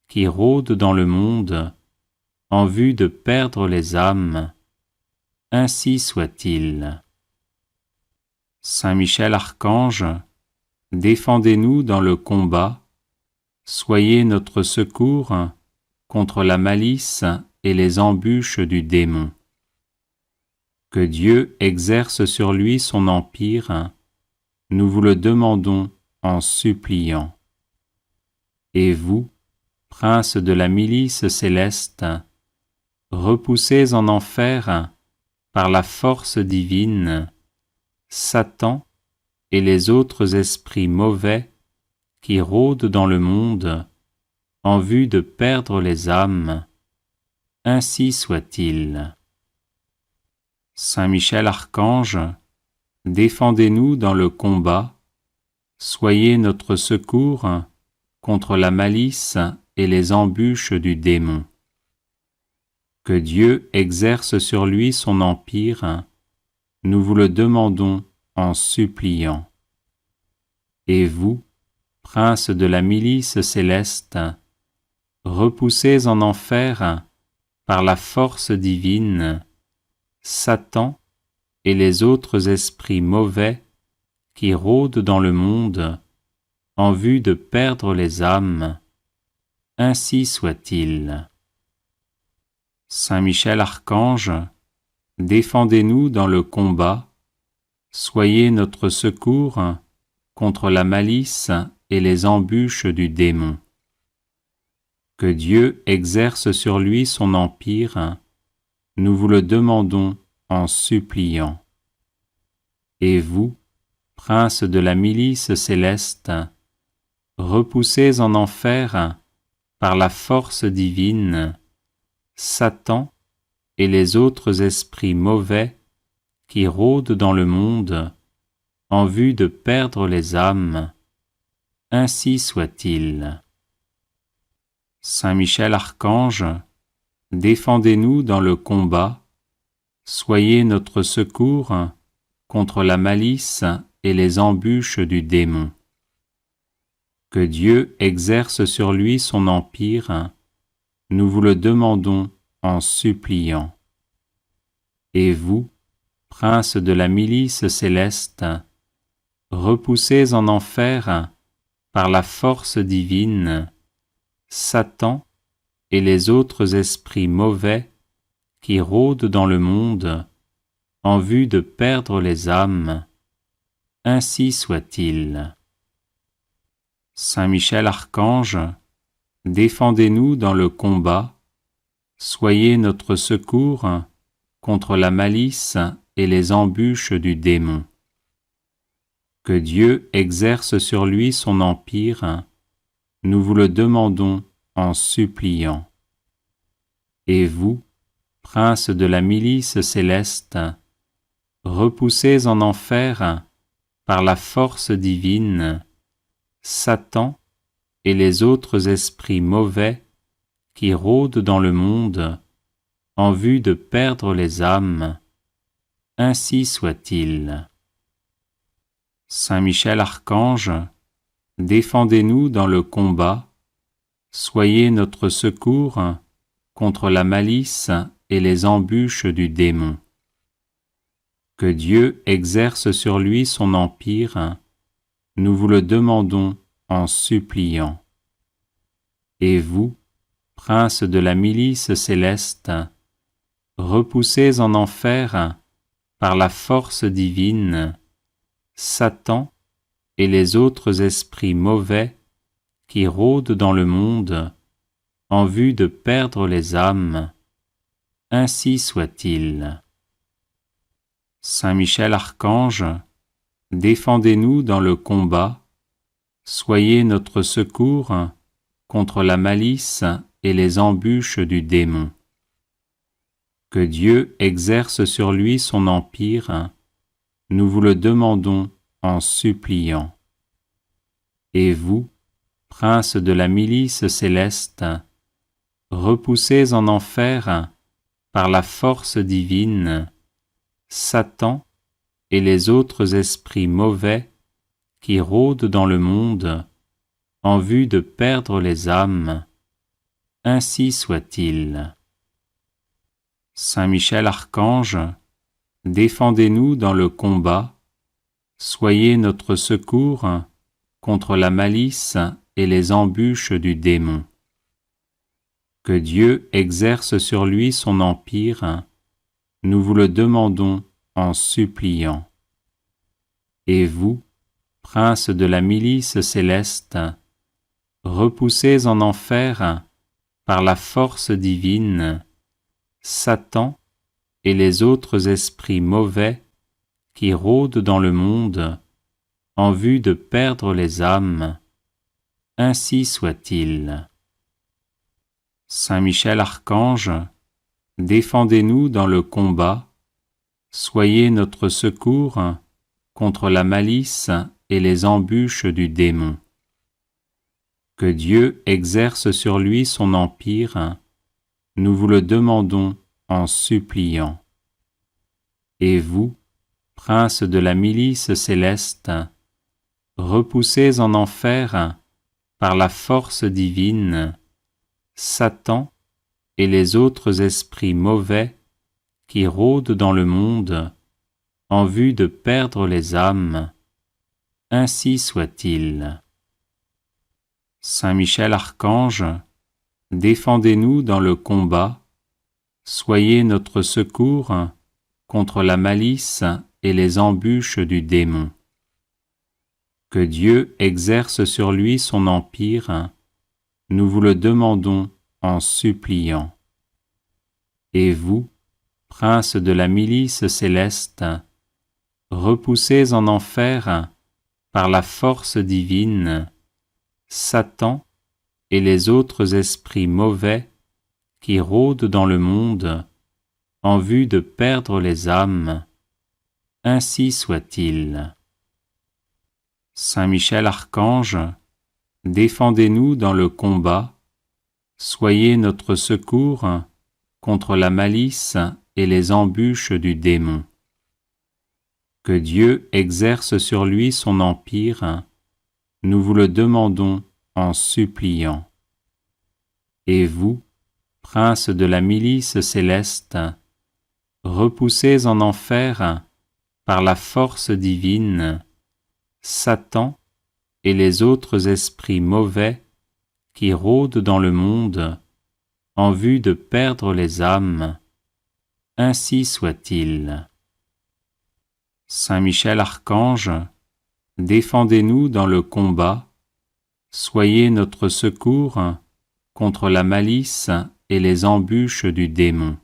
qui rôdent dans le monde en vue de perdre les âmes, ainsi soit-il. Saint Michel Archange, défendez-nous dans le combat, soyez notre secours contre la malice et les embûches du démon. Que Dieu exerce sur lui son empire, nous vous le demandons en suppliant. Et vous, princes de la milice céleste, repoussés en enfer par la force divine, Satan et les autres esprits mauvais qui rôdent dans le monde en vue de perdre les âmes, ainsi soit-il. Saint Michel Archange, défendez-nous dans le combat, soyez notre secours contre la malice et les embûches du démon. Que Dieu exerce sur lui son empire, nous vous le demandons en suppliant. Et vous, princes de la milice céleste, repoussés en enfer par la force divine, Satan et les autres esprits mauvais qui rôdent dans le monde en vue de perdre les âmes, ainsi soit-il. Saint Michel Archange, défendez-nous dans le combat, soyez notre secours contre la malice et les embûches du démon. Que Dieu exerce sur lui son empire, nous vous le demandons en suppliant. Et vous, princes de la milice céleste, repoussés en enfer par la force divine, Satan et les autres esprits mauvais qui rôdent dans le monde en vue de perdre les âmes, ainsi soit-il. Saint Michel Archange, défendez-nous dans le combat, soyez notre secours contre la malice et les embûches du démon. Que Dieu exerce sur lui son empire, nous vous le demandons en suppliant. Et vous, princes de la milice céleste, repoussés en enfer par la force divine, Satan et les autres esprits mauvais qui rôdent dans le monde en vue de perdre les âmes, ainsi soit-il. Saint Michel Archange, défendez-nous dans le combat, soyez notre secours contre la malice et les embûches du démon. Que Dieu exerce sur lui son empire, nous vous le demandons en suppliant. Et vous, princes de la milice céleste, repoussés en enfer par la force divine, Satan et les autres esprits mauvais qui rôdent dans le monde en vue de perdre les âmes, ainsi soit-il. Saint Michel Archange, défendez-nous dans le combat, soyez notre secours contre la malice et les embûches du démon. Que Dieu exerce sur lui son empire, nous vous le demandons en suppliant. Et vous, princes de la milice céleste, repoussés en enfer par la force divine, Satan et les autres esprits mauvais qui rôdent dans le monde en vue de perdre les âmes, ainsi soit-il. Saint Michel Archange, défendez-nous dans le combat, soyez notre secours contre la malice et les embûches du démon. Que Dieu exerce sur lui son empire, nous vous le demandons en suppliant. Et vous, princes de la milice céleste, repoussés en enfer par la force divine, Satan et les autres esprits mauvais qui rôdent dans le monde en vue de perdre les âmes, ainsi soit-il. Saint Michel Archange, défendez-nous dans le combat, soyez notre secours contre la malice et les embûches du démon. Que Dieu exerce sur lui son empire, nous vous le demandons en suppliant. Et vous, princes de la milice céleste, repoussés en enfer par la force divine, Satan et les autres esprits mauvais qui rôdent dans le monde en vue de perdre les âmes, ainsi soit-il. Saint Michel Archange, défendez-nous dans le combat, soyez notre secours contre la malice et les embûches du démon. Que Dieu exerce sur lui son empire, nous vous le demandons en suppliant. Et vous, princes de la milice céleste, repoussés en enfer par la force divine, Satan et les autres esprits mauvais qui rôdent dans le monde en vue de perdre les âmes, ainsi soit-il. Saint Michel Archange, défendez-nous dans le combat, soyez notre secours contre la malice et les embûches du démon. Que Dieu exerce sur lui son empire, nous vous le demandons en suppliant. Et vous, princes de la milice céleste, repoussés en enfer par la force divine, Satan et les autres esprits mauvais qui rôdent dans le monde en vue de perdre les âmes, ainsi soit-il. Saint Michel Archange, défendez-nous dans le combat, soyez notre secours contre la malice et les embûches du démon. Que Dieu exerce sur lui son empire, nous vous le demandons en suppliant. Et vous, princes de la milice céleste, repoussés en enfer par la force divine, Satan et les autres esprits mauvais qui rôdent dans le monde en vue de perdre les âmes, ainsi soit-il. Saint Michel Archange, défendez-nous dans le combat, soyez notre secours contre la malice et les embûches du démon.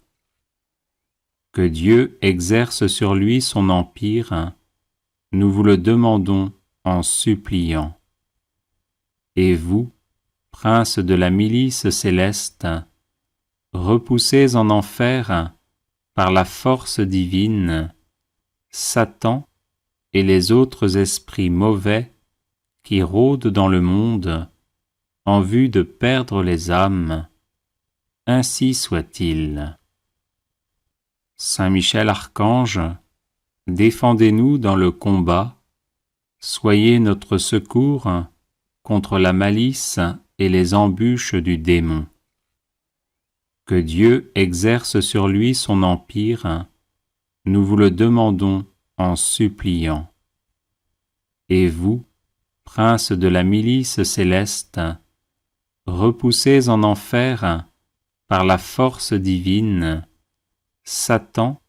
Que Dieu exerce sur lui son empire, nous vous le demandons en suppliant. Et vous, princes de la milice céleste, repoussés en enfer par la force divine, Satan et les autres esprits mauvais qui rôdent dans le monde en vue de perdre les âmes, ainsi soit-il. Saint Michel Archange, défendez-nous dans le combat, soyez notre secours contre la malice et les embûches du démon. Que Dieu exerce sur lui son empire, nous vous le demandons en suppliant. Et vous, princes de la milice céleste, repoussés en enfer par la force divine, Satan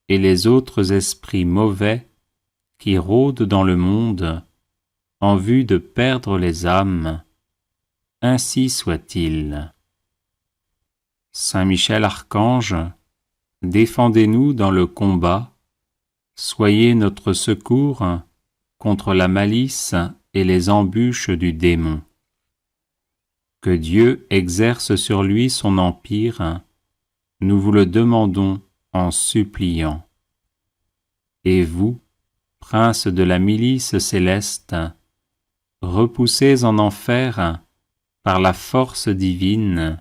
et les autres esprits mauvais qui rôdent dans le monde en vue de perdre les âmes, ainsi soit-il. Saint Michel Archange, défendez-nous dans le combat, soyez notre secours contre la malice et les embûches du démon. Que Dieu exerce sur lui son empire, nous vous le demandons en suppliant. Et vous, princes de la milice céleste, repoussés en enfer par la force divine,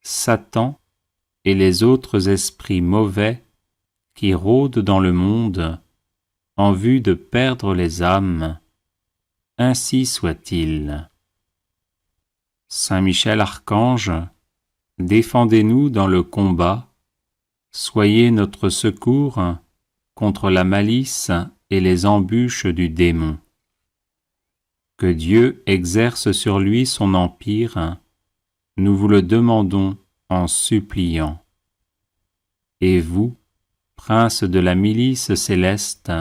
Satan et les autres esprits mauvais qui rôdent dans le monde en vue de perdre les âmes, ainsi soit-il. Saint Michel Archange, défendez-nous dans le combat, soyez notre secours contre la malice et les embûches du démon. Que Dieu exerce sur lui son empire, nous vous le demandons en suppliant. Et vous, princes de la milice céleste,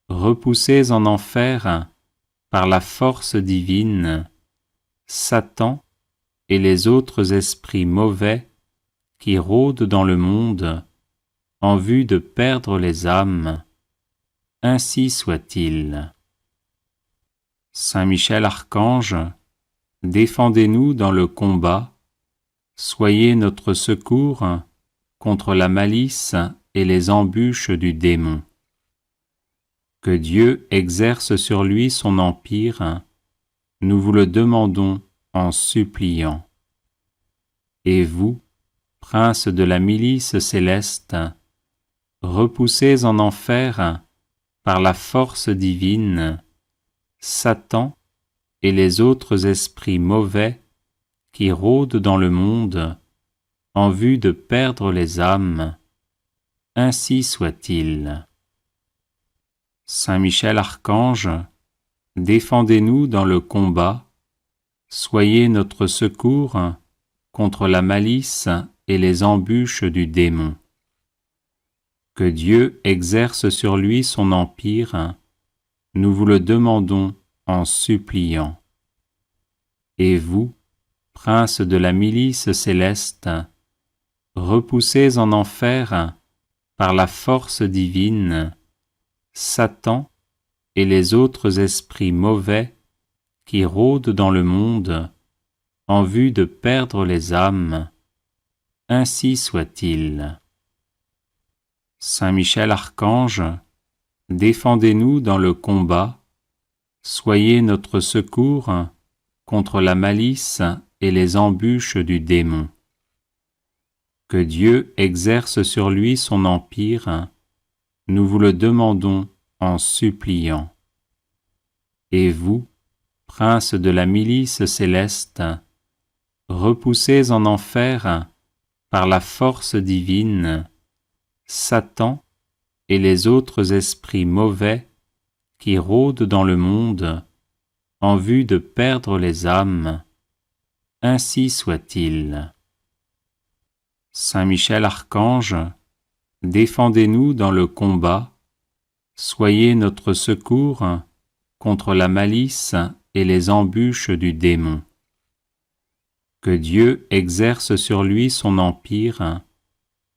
repoussés en enfer par la force divine, Satan et les autres esprits mauvais qui rôdent dans le monde en vue de perdre les âmes, ainsi soit-il. Saint Michel Archange, défendez-nous dans le combat, soyez notre secours contre la malice et les embûches du démon. Que Dieu exerce sur lui son empire, nous vous le demandons en suppliant. Et vous, princes de la milice céleste, repoussés en enfer par la force divine, Satan et les autres esprits mauvais qui rôdent dans le monde en vue de perdre les âmes, ainsi soit-il. Saint Michel Archange, défendez-nous dans le combat, soyez notre secours contre la malice et les embûches du démon. Que Dieu exerce sur lui son empire, nous vous le demandons en suppliant. Et vous, princes de la milice céleste, repoussez en enfer par la force divine Satan et les autres esprits mauvais qui rôdent dans le monde en vue de perdre les âmes. Ainsi soit-il. Saint Michel Archange, défendez-nous dans le combat, soyez notre secours contre la malice et les embûches du démon. Que Dieu exerce sur lui son empire, nous vous le demandons en suppliant. Et vous, prince de la milice céleste, repoussez en enfer par la force divine Satan et les autres esprits mauvais qui rôdent dans le monde en vue de perdre les âmes. Ainsi soit-il. Saint Michel Archange, défendez-nous dans le combat, soyez notre secours contre la malice et les embûches du démon. Que Dieu exerce sur lui son empire,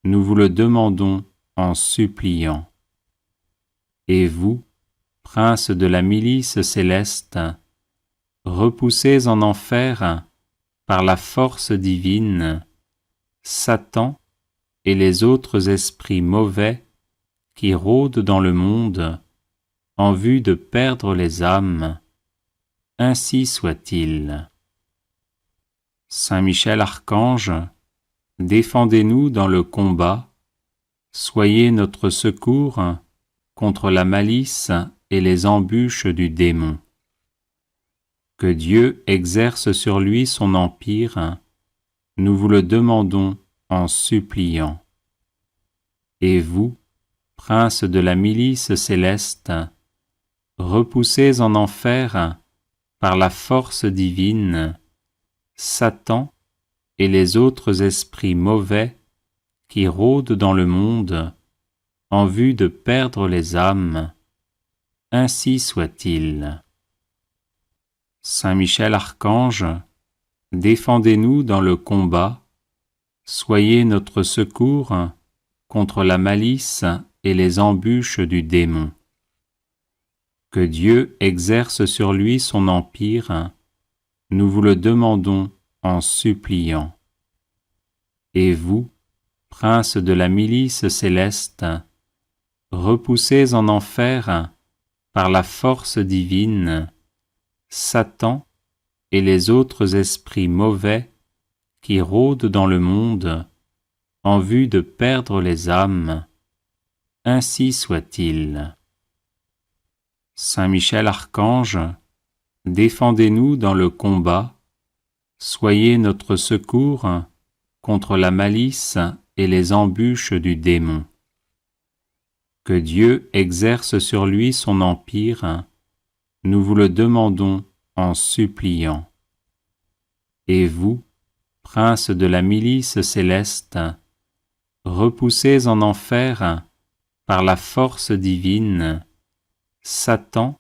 nous vous le demandons en suppliant. Et vous, prince de la milice céleste, repoussez en enfer par la force divine Satan et les autres esprits mauvais qui rôdent dans le monde en vue de perdre les âmes. Ainsi soit-il. Saint Michel Archange, défendez-nous dans le combat, soyez notre secours contre la malice et les embûches du démon. Que Dieu exerce sur lui son empire, nous vous le demandons en suppliant. Et vous, prince de la milice céleste, repoussez en enfer par la force divine Satan et les autres esprits mauvais qui rôdent dans le monde en vue de perdre les âmes. Ainsi soit-il. Saint Michel Archange, défendez-nous dans le combat, soyez notre secours contre la malice et les embûches du démon. Que Dieu exerce sur lui son empire, nous vous le demandons en suppliant. Et vous, prince de la milice céleste, repoussez en enfer par la force divine Satan et les autres esprits mauvais qui rôdent dans le monde en vue de perdre les âmes. Ainsi soit-il. Saint Michel Archange, défendez-nous dans le combat, soyez notre secours contre la malice et les embûches du démon. Que Dieu exerce sur lui son empire, nous vous le demandons en suppliant. Et vous, prince de la milice céleste, repoussez en enfer par la force divine Satan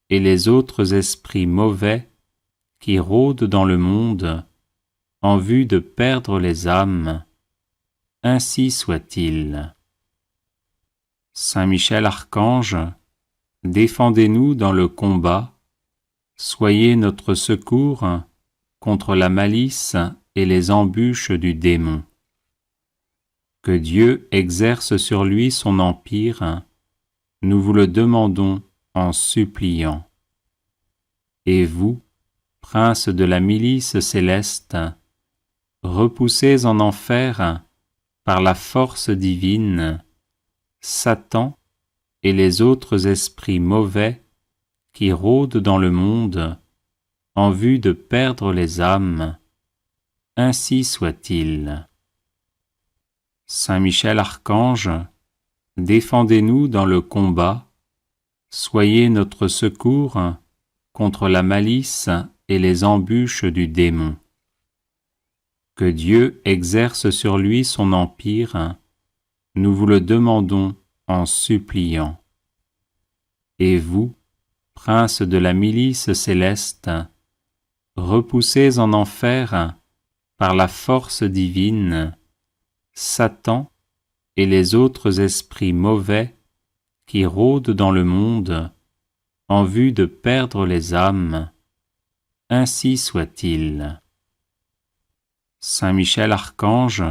et les autres esprits mauvais qui rôdent dans le monde en vue de perdre les âmes. Ainsi soit-il. Saint Michel Archange, défendez-nous dans le combat, soyez notre secours contre la malice et les embûches du démon. Que Dieu exerce sur lui son empire, nous vous le demandons en suppliant. Et vous, prince de la milice céleste, repoussez en enfer par la force divine Satan et les autres esprits mauvais qui rôdent dans le monde en vue de perdre les âmes. Ainsi soit-il. Saint Michel Archange, défendez-nous dans le combat, soyez notre secours contre la malice et les embûches du démon. Que Dieu exerce sur lui son empire, nous vous le demandons en suppliant. Et vous, prince de la milice céleste, repoussez en enfer par la force divine Satan et les autres esprits mauvais qui rôdent dans le monde en vue de perdre les âmes. Ainsi soit-il. Saint Michel Archange,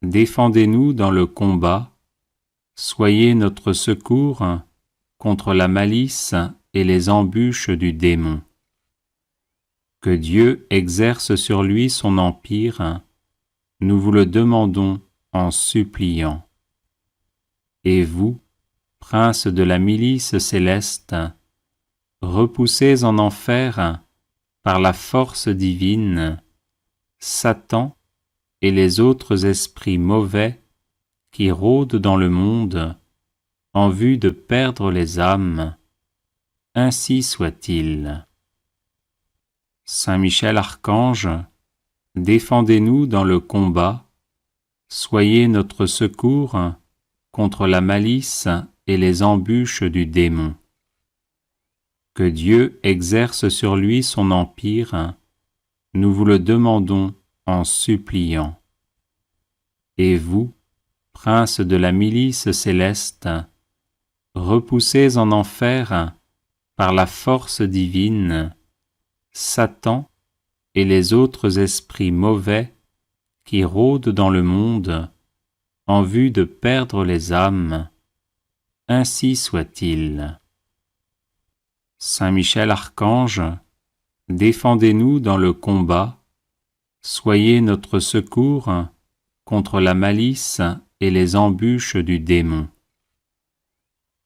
défendez-nous dans le combat, soyez notre secours contre la malice et les embûches du démon. Que Dieu exerce sur lui son empire, nous vous le demandons en suppliant. Et vous, princes de la milice céleste, repoussez en enfer, par la force divine, Satan et les autres esprits mauvais qui rôdent dans le monde en vue de perdre les âmes. Ainsi soit-il. Saint Michel Archange, défendez-nous dans le combat, soyez notre secours contre la malice et les embûches du démon. Que Dieu exerce sur lui son empire, nous vous le demandons en suppliant. Et vous, princes de la milice céleste, repoussez en enfer, par la force divine, Satan et les autres esprits mauvais qui rôdent dans le monde en vue de perdre les âmes. Ainsi soit-il. Saint Michel Archange, défendez-nous dans le combat, soyez notre secours contre la malice et les embûches du démon.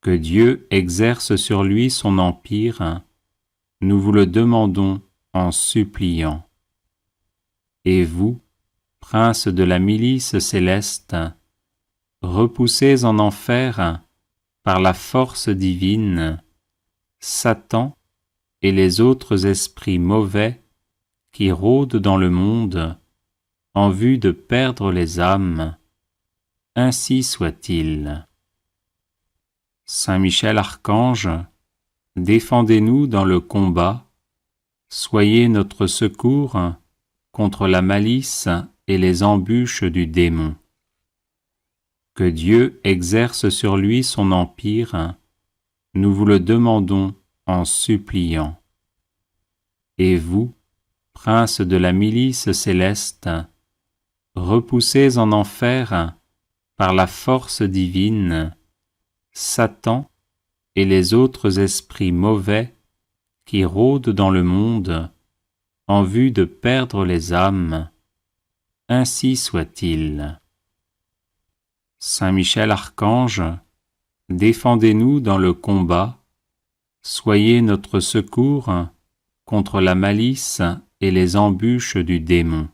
Que Dieu exerce sur lui son empire, nous vous le demandons en suppliant. Et vous, princes de la milice céleste, repoussez en enfer, par la force divine, Satan et les autres esprits mauvais qui rôdent dans le monde en vue de perdre les âmes. Ainsi soit-il. Saint Michel Archange, défendez-nous dans le combat, soyez notre secours contre la malice et les embûches du démon. Que Dieu exerce sur lui son empire, nous vous le demandons en suppliant. Et vous, princes de la milice céleste, repoussez en enfer, par la force divine, Satan et les autres esprits mauvais qui rôdent dans le monde en vue de perdre les âmes. Ainsi soit-il. Saint Michel Archange, défendez-nous dans le combat, soyez notre secours contre la malice et les embûches du démon.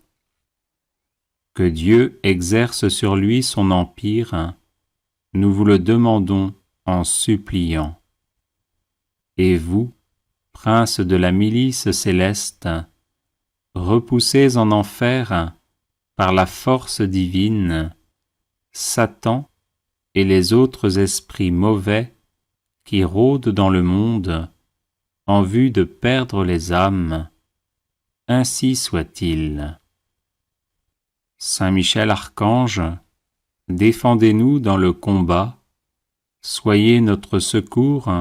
Que Dieu exerce sur lui son empire, nous vous le demandons en suppliant. Et vous, princes de la milice céleste, repoussez en enfer, par la force divine, Satan et les autres esprits mauvais qui rôdent dans le monde en vue de perdre les âmes. Ainsi soit-il. Saint Michel Archange, défendez-nous dans le combat, soyez notre secours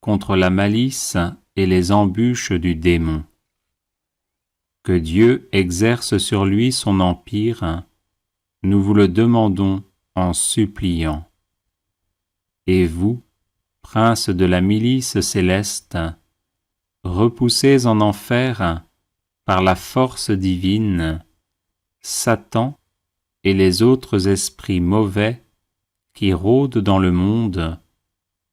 contre la malice et les embûches du démon. Que Dieu exerce sur lui son empire, nous vous le demandons en suppliant. Et vous, princes de la milice céleste, repoussez en enfer, par la force divine, Satan et les autres esprits mauvais qui rôdent dans le monde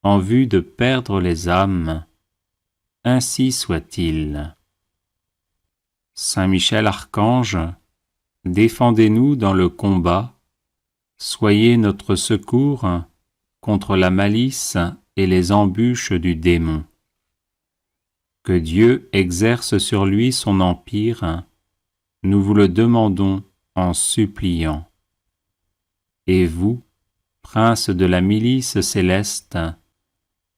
en vue de perdre les âmes. Ainsi soit-il. Saint Michel Archange, défendez-nous dans le combat, soyez notre secours contre la malice et les embûches du démon. Que Dieu exerce sur lui son empire, nous vous le demandons en suppliant. Et vous, princes de la milice céleste,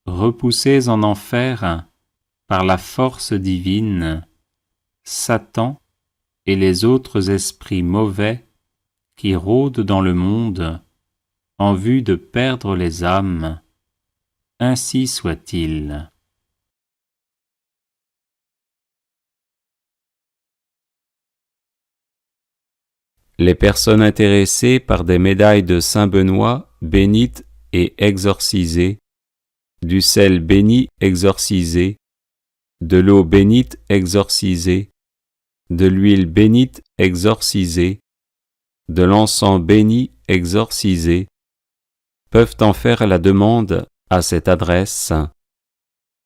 repoussez en enfer, par la force divine, Satan et les autres esprits mauvais qui rôdent dans le monde en vue de perdre les âmes. Ainsi soit-il. Les personnes intéressées par des médailles de Saint Benoît bénites et exorcisées, du sel béni exorcisé, de l'eau bénite exorcisée, de l'huile bénite exorcisée, de l'encens béni exorcisé, peuvent en faire la demande à cette adresse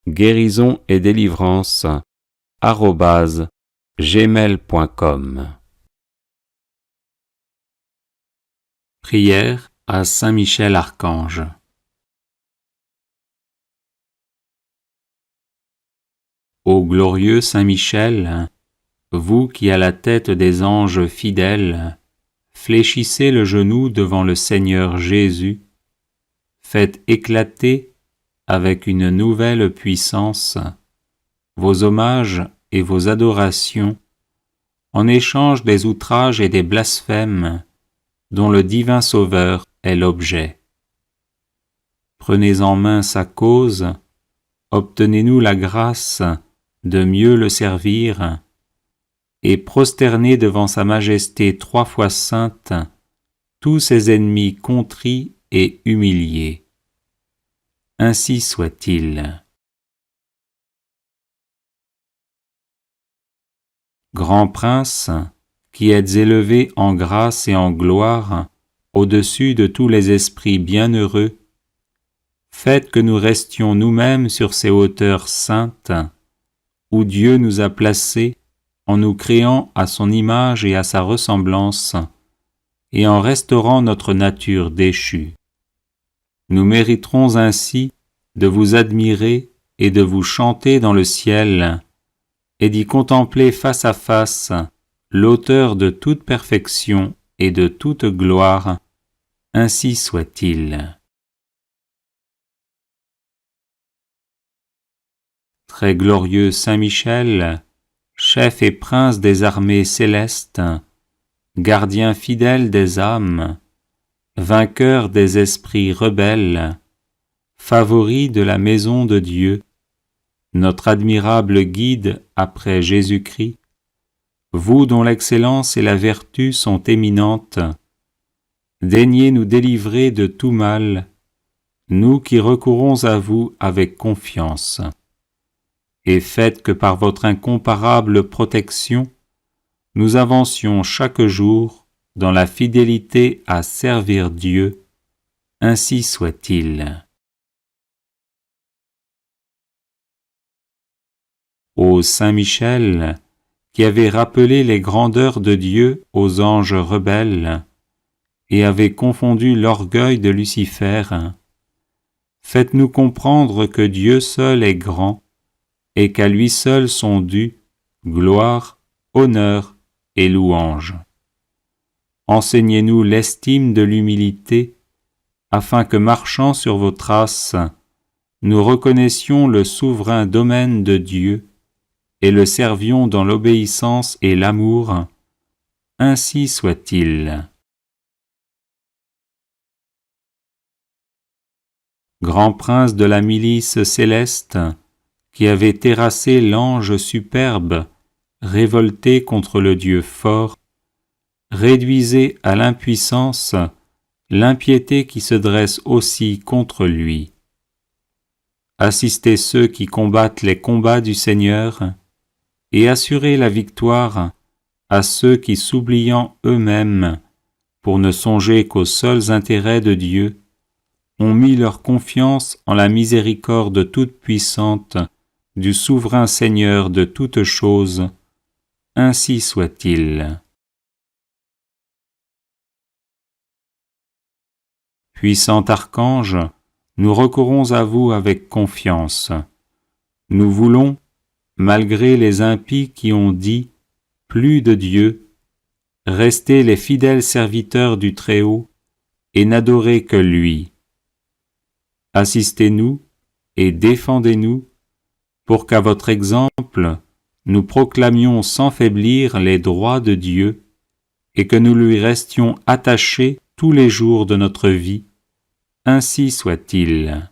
guérison et délivrance @gmail.com. Prière à Saint Michel Archange. Ô glorieux Saint Michel, vous qui à la tête des anges fidèles fléchissez le genou devant le Seigneur Jésus, faites éclater avec une nouvelle puissance vos hommages et vos adorations en échange des outrages et des blasphèmes dont le divin Sauveur est l'objet. Prenez en main sa cause, obtenez-nous la grâce de mieux le servir, et prosternez devant sa majesté 3 fois sainte tous ses ennemis contrits et humiliés. Ainsi soit-il. Grand Prince, qui êtes élevé en grâce et en gloire au-dessus de tous les esprits bienheureux, faites que nous restions nous-mêmes sur ces hauteurs saintes, où Dieu nous a placés en nous créant à son image et à sa ressemblance, et en restaurant notre nature déchue. Nous mériterons ainsi de vous admirer et de vous chanter dans le ciel, et d'y contempler face à face l'auteur de toute perfection et de toute gloire. Ainsi soit-il. Très glorieux Saint Michel, chef et prince des armées célestes, gardien fidèle des âmes, vainqueur des esprits rebelles, favori de la maison de Dieu, notre admirable guide après Jésus-Christ, vous dont l'excellence et la vertu sont éminentes, daignez nous délivrer de tout mal, nous qui recourons à vous avec confiance, et faites que par votre incomparable protection, nous avancions chaque jour dans la fidélité à servir Dieu. Ainsi soit-il. Ô Saint Michel, qui avez rappelé les grandeurs de Dieu aux anges rebelles, et avez confondu l'orgueil de Lucifer, faites-nous comprendre que Dieu seul est grand, et qu'à lui seul sont dus gloire, honneur et louange. Enseignez-nous l'estime de l'humilité, afin que, marchant sur vos traces, nous reconnaissions le souverain domaine de Dieu et le servions dans l'obéissance et l'amour. Ainsi soit-il. Grand prince de la milice céleste, qui avait terrassé l'ange superbe, révolté contre le Dieu fort, réduisez à l'impuissance l'impiété qui se dresse aussi contre lui. Assistez ceux qui combattent les combats du Seigneur, et assurez la victoire à ceux qui, s'oubliant eux-mêmes, pour ne songer qu'aux seuls intérêts de Dieu, ont mis leur confiance en la miséricorde toute puissante du souverain Seigneur de toutes choses. Ainsi soit-il. Puissant archange, nous recourons à vous avec confiance. Nous voulons, malgré les impies qui ont dit « plus de Dieu », rester les fidèles serviteurs du Très-Haut et n'adorer que lui. Assistez-nous et défendez-nous pour qu'à votre exemple, nous proclamions sans faiblir les droits de Dieu et que nous lui restions attachés tous les jours de notre vie. Ainsi soit-il.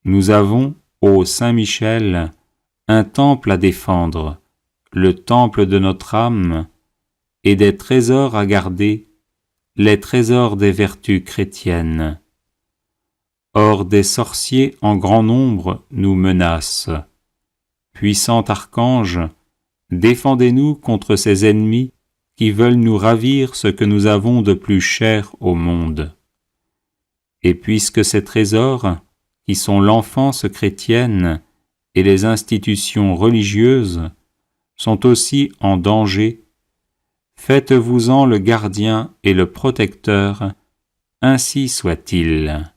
Nous avons, ô Saint Michel, un temple à défendre, le temple de notre âme, et des trésors à garder, les trésors des vertus chrétiennes. Or des sorciers en grand nombre nous menacent. Puissant archange, défendez-nous contre ces ennemis qui veulent nous ravir ce que nous avons de plus cher au monde. Et puisque ces trésors, qui sont l'enfance chrétienne et les institutions religieuses, sont aussi en danger, faites-vous-en le gardien et le protecteur, ainsi soit-il.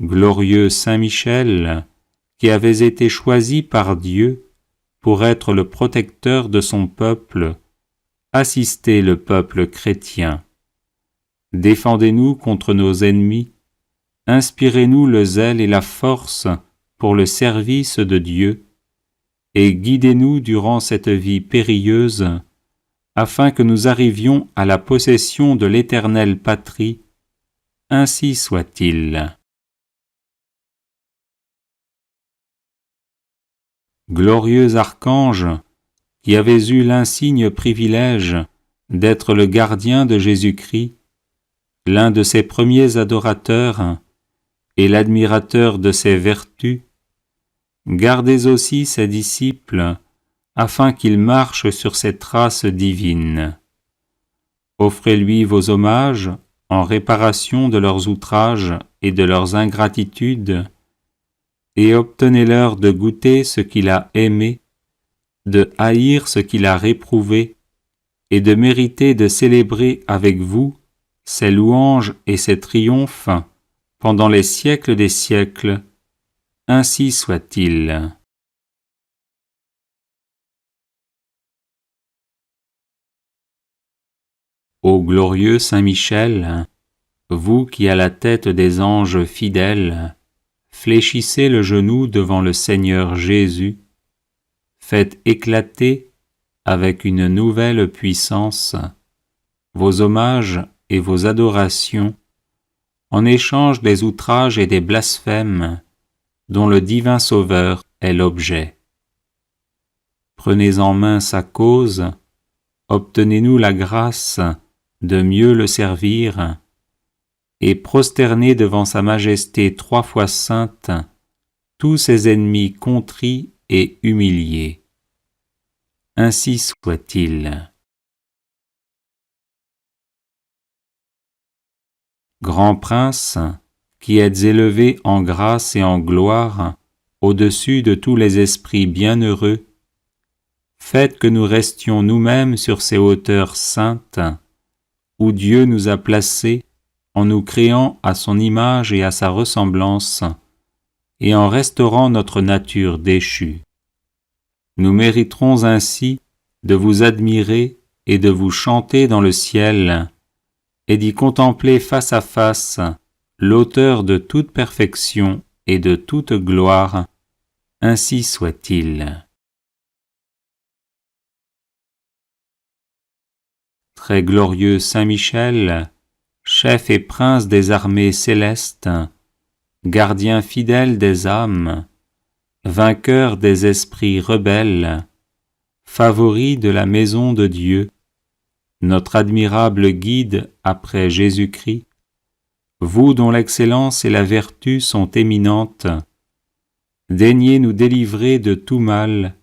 Glorieux Saint Michel, qui avez été choisi par Dieu pour être le protecteur de son peuple, assistez le peuple chrétien. Défendez-nous contre nos ennemis, inspirez-nous le zèle et la force pour le service de Dieu, et guidez-nous durant cette vie périlleuse, afin que nous arrivions à la possession de l'éternelle patrie. Ainsi soit-il. Glorieux archange, qui avez eu l'insigne privilège d'être le gardien de Jésus-Christ, l'un de ses premiers adorateurs et l'admirateur de ses vertus, gardez aussi ses disciples, afin qu'ils marchent sur ses traces divines. Offrez-lui vos hommages en réparation de leurs outrages et de leurs ingratitudes, et obtenez-leur de goûter ce qu'il a aimé, de haïr ce qu'il a réprouvé, et de mériter de célébrer avec vous ses louanges et ses triomphes pendant les siècles des siècles. Ainsi soit-il. Ô glorieux Saint Michel, vous qui à la tête des anges fidèles, fléchissez le genou devant le Seigneur Jésus, faites éclater, avec une nouvelle puissance, vos hommages et vos adorations, en échange des outrages et des blasphèmes dont le divin Sauveur est l'objet. Prenez en main sa cause, obtenez-nous la grâce de mieux le servir, et prosternez devant sa majesté 3 fois sainte tous ses ennemis contrits et humiliés. Ainsi soit-il. Grand Prince, qui êtes élevé en grâce et en gloire au-dessus de tous les esprits bienheureux, faites que nous restions nous-mêmes sur ces hauteurs saintes, où Dieu nous a placés en nous créant à son image et à sa ressemblance, et en restaurant notre nature déchue. Nous mériterons ainsi de vous admirer et de vous chanter dans le ciel, et d'y contempler face à face l'auteur de toute perfection et de toute gloire. Ainsi soit-il. Très glorieux Saint Michel, chef et prince des armées célestes, gardien fidèle des âmes, vainqueur des esprits rebelles, favori de la maison de Dieu, notre admirable guide après Jésus-Christ, vous dont l'excellence et la vertu sont éminentes, daignez nous délivrer de tout mal,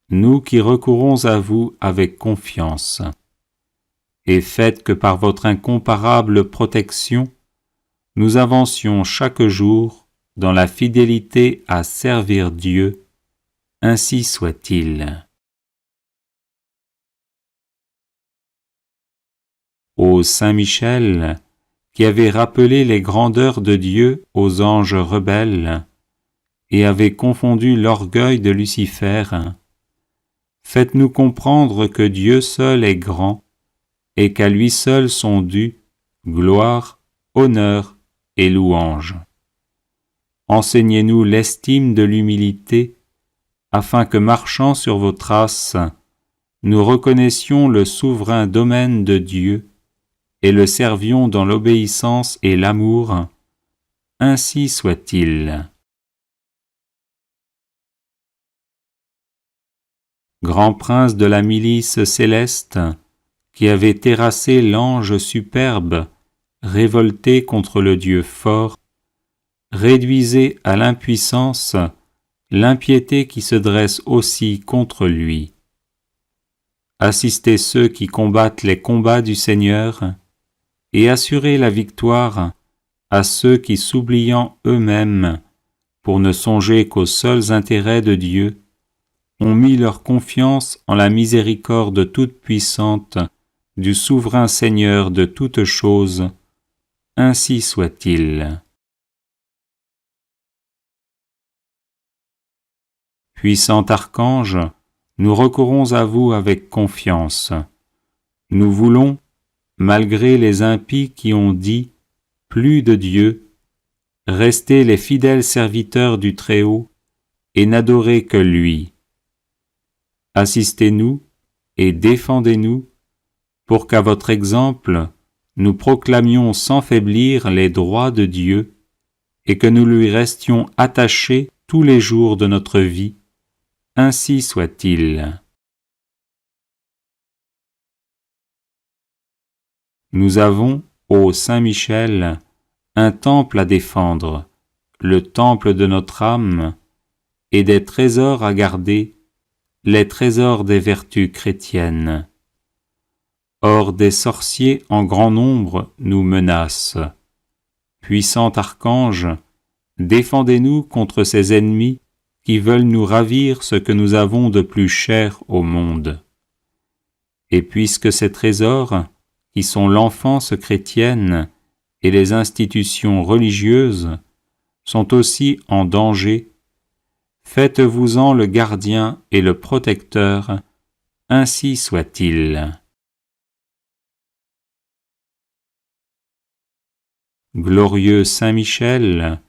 nous qui recourons à vous avec confiance. Et faites que par votre incomparable protection, nous avancions chaque jour dans la fidélité à servir Dieu. Ainsi soit-il. Ô Saint Michel, qui avez rappelé les grandeurs de Dieu aux anges rebelles, et avez confondu l'orgueil de Lucifer, faites-nous comprendre que Dieu seul est grand, et qu'à lui seul sont dus gloire, honneur et louange. enseignez-nous l'estime de l'humilité, afin que, marchant sur vos traces, nous reconnaissions le souverain domaine de Dieu et le servions dans l'obéissance et l'amour. Ainsi soit-il. Grand prince de la milice céleste, qui avait terrassé l'ange superbe, révolté contre le Dieu fort, réduisez à l'impuissance l'impiété qui se dresse aussi contre lui. Assistez ceux qui combattent les combats du Seigneur, et assurez la victoire à ceux qui, s'oubliant eux-mêmes, pour ne songer qu'aux seuls intérêts de Dieu, ont mis leur confiance en la miséricorde toute-puissante du souverain Seigneur de toutes choses. Ainsi soit-il. Puissant archange, nous recourons à vous avec confiance. Nous voulons, malgré les impies qui ont dit « plus de Dieu », rester les fidèles serviteurs du Très-Haut et n'adorer que lui. Assistez-nous et défendez-nous pour qu'à votre exemple, nous proclamions sans faiblir les droits de Dieu et que nous lui restions attachés tous les jours de notre vie. Ainsi soit-il. Nous avons, ô Saint Michel, un temple à défendre, le temple de notre âme, et des trésors à garder, les trésors des vertus chrétiennes. Or des sorciers en grand nombre nous menacent. Puissant archange, défendez-nous contre ces ennemis qui veulent nous ravir ce que nous avons de plus cher au monde. Et puisque ces trésors, qui sont l'enfance chrétienne et les institutions religieuses, sont aussi en danger, faites-vous-en le gardien et le protecteur, ainsi soit-il. Glorieux Saint Michel,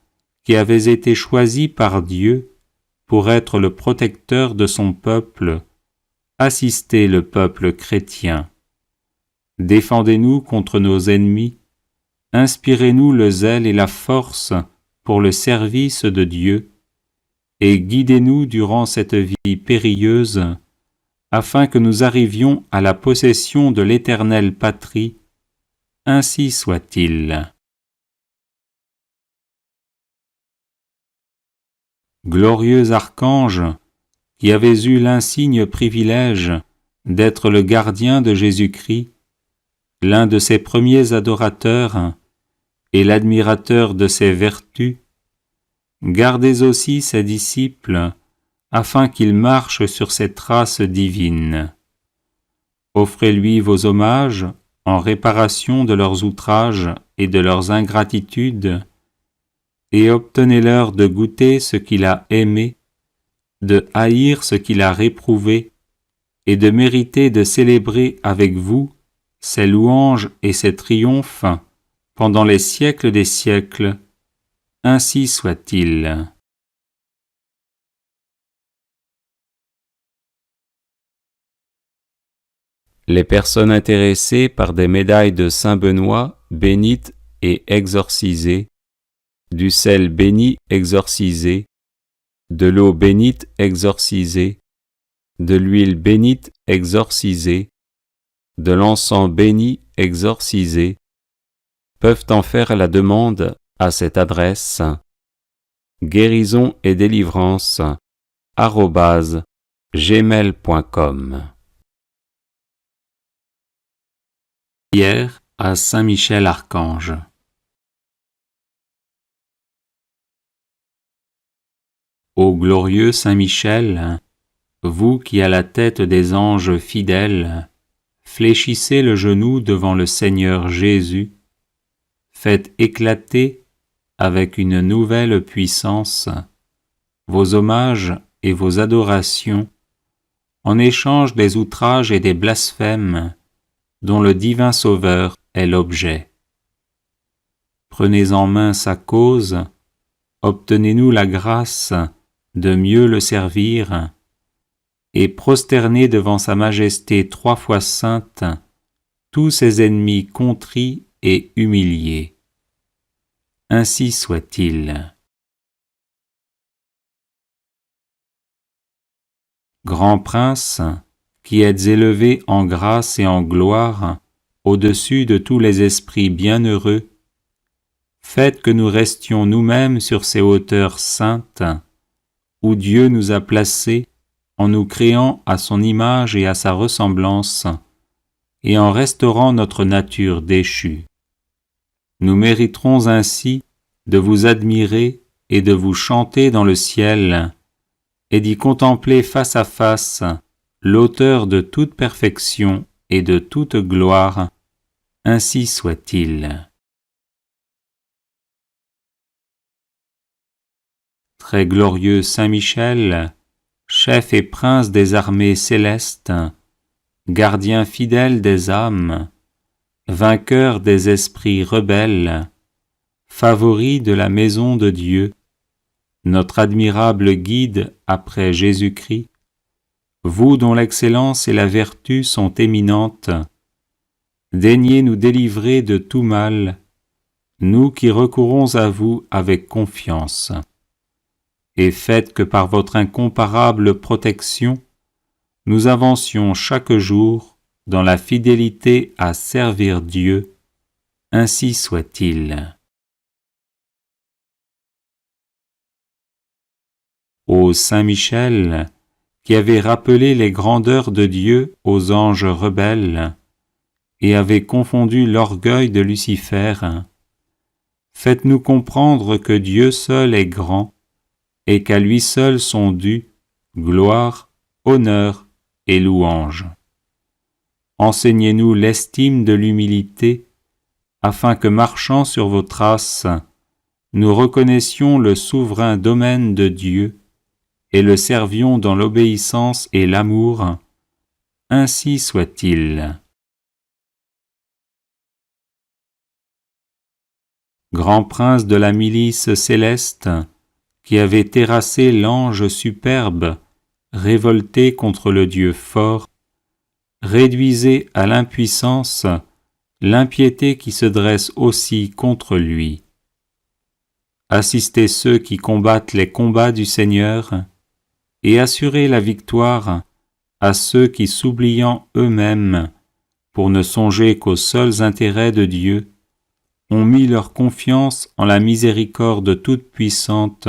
qui avez été choisi par Dieu pour être le protecteur de son peuple, assistez le peuple chrétien. Défendez-nous contre nos ennemis, inspirez-nous le zèle et la force pour le service de Dieu, et guidez-nous durant cette vie périlleuse, afin que nous arrivions à la possession de l'éternelle patrie. Ainsi soit-il. Glorieux archange, qui avez eu l'insigne privilège d'être le gardien de Jésus-Christ, l'un de ses premiers adorateurs et l'admirateur de ses vertus, gardez aussi ses disciples, afin qu'ils marchent sur ses traces divines. Offrez-lui vos hommages en réparation de leurs outrages et de leurs ingratitudes, et obtenez-leur de goûter ce qu'il a aimé, de haïr ce qu'il a réprouvé, et de mériter de célébrer avec vous ses louanges et ses triomphes pendant les siècles des siècles. Ainsi soit-il. Les personnes intéressées par des médailles de Saint Benoît bénites et exorcisées, du sel béni exorcisé, de l'eau bénite exorcisée, de l'huile bénite exorcisée, de l'encens béni exorcisé, peuvent en faire la demande à cette adresse guérison et délivrance @gmail.com. Prière à Saint Michel Archange. Ô glorieux Saint Michel, vous qui à la tête des anges fidèles fléchissez le genou devant le Seigneur Jésus, faites éclater avec une nouvelle puissance vos hommages et vos adorations en échange des outrages et des blasphèmes dont le divin Sauveur est l'objet. Prenez en main sa cause, obtenez-nous la grâce de mieux le servir, et prosternez devant sa majesté 3 fois sainte tous ses ennemis contrits et humiliés. Ainsi soit-il. Grand prince, qui êtes élevé en grâce et en gloire au-dessus de tous les esprits bienheureux, faites que nous restions nous-mêmes sur ces hauteurs saintes, où Dieu nous a placés en nous créant à son image et à sa ressemblance, et en restaurant notre nature déchue. Nous mériterons ainsi de vous admirer et de vous chanter dans le ciel, et d'y contempler face à face l'auteur de toute perfection et de toute gloire. Ainsi soit-il. Très glorieux Saint Michel, chef et prince des armées célestes, gardien fidèle des âmes, vainqueur des esprits rebelles, favori de la maison de Dieu, notre admirable guide après Jésus-Christ, vous dont l'excellence et la vertu sont éminentes, daignez nous délivrer de tout mal, nous qui recourons à vous avec confiance, et faites que par votre incomparable protection, nous avancions chaque jour dans la fidélité à servir Dieu. Ainsi soit-il. Ô Saint Michel, qui avez rappelé les grandeurs de Dieu aux anges rebelles, et avez confondu l'orgueil de Lucifer, faites-nous comprendre que Dieu seul est grand, et qu'à lui seul sont dus gloire, honneur et louange. Enseignez-nous l'estime de l'humilité, afin que, marchant sur vos traces, nous reconnaissions le souverain domaine de Dieu et le servions dans l'obéissance et l'amour. Ainsi soit-il. Grand prince de la milice céleste, qui avait terrassé l'ange superbe, révolté contre le Dieu fort, réduisez à l'impuissance l'impiété qui se dresse aussi contre lui. Assistez ceux qui combattent les combats du Seigneur, et assurez la victoire à ceux qui, s'oubliant eux-mêmes, pour ne songer qu'aux seuls intérêts de Dieu, ont mis leur confiance en la miséricorde toute-puissante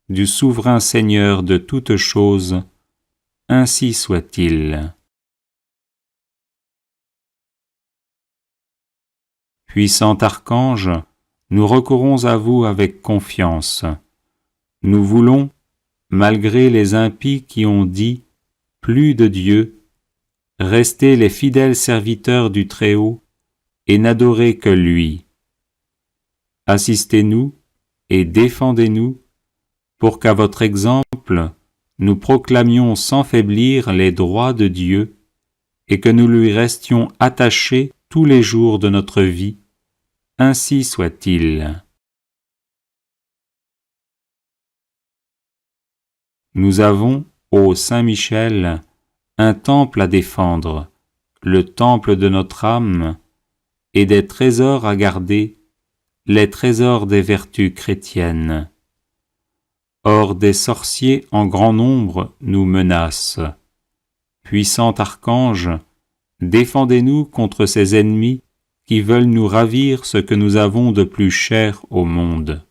du souverain Seigneur de toutes choses. Ainsi soit-il. Puissant archange, nous recourons à vous avec confiance. Nous voulons, malgré les impies qui ont dit « plus de Dieu », rester les fidèles serviteurs du Très-Haut et n'adorer que lui. Assistez-nous et défendez-nous pour qu'à votre exemple, nous proclamions sans faiblir les droits de Dieu et que nous lui restions attachés tous les jours de notre vie. Ainsi soit-il. Nous avons, ô Saint Michel, un temple à défendre, le temple de notre âme, et des trésors à garder, les trésors des vertus chrétiennes. Or des sorciers en grand nombre nous menacent. Puissant archange, défendez-nous contre ces ennemis qui veulent nous ravir ce que nous avons de plus cher au monde.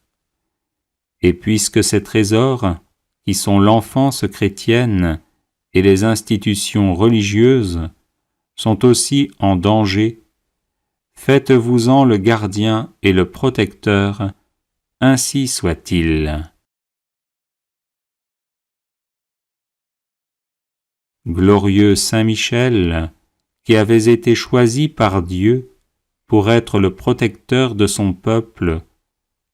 Et puisque ces trésors, qui sont l'enfance chrétienne et les institutions religieuses, sont aussi en danger, faites-vous-en le gardien et le protecteur, ainsi soit-il. Glorieux Saint Michel, qui avez été choisi par Dieu pour être le protecteur de son peuple,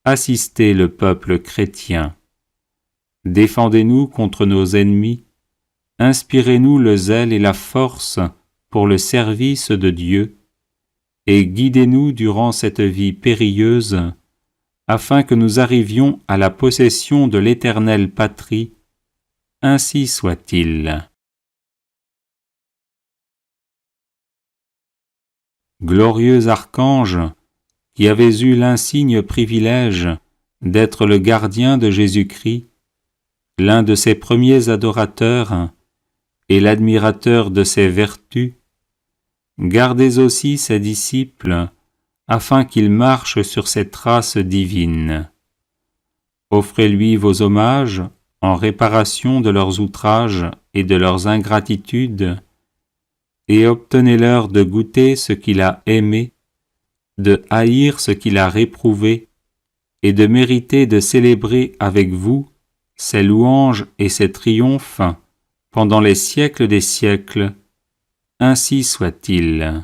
assistez le peuple chrétien. Défendez-nous contre nos ennemis, inspirez-nous le zèle et la force pour le service de Dieu, et guidez-nous durant cette vie périlleuse, afin que nous arrivions à la possession de l'éternelle patrie. Ainsi soit-il. Glorieux archange, qui avez eu l'insigne privilège d'être le gardien de Jésus-Christ, l'un de ses premiers adorateurs et l'admirateur de ses vertus, gardez aussi ses disciples afin qu'ils marchent sur ses traces divines. Offrez-lui vos hommages en réparation de leurs outrages et de leurs ingratitudes, et obtenez-leur de goûter ce qu'il a aimé, de haïr ce qu'il a réprouvé, et de mériter de célébrer avec vous ses louanges et ses triomphes pendant les siècles des siècles. Ainsi soit-il.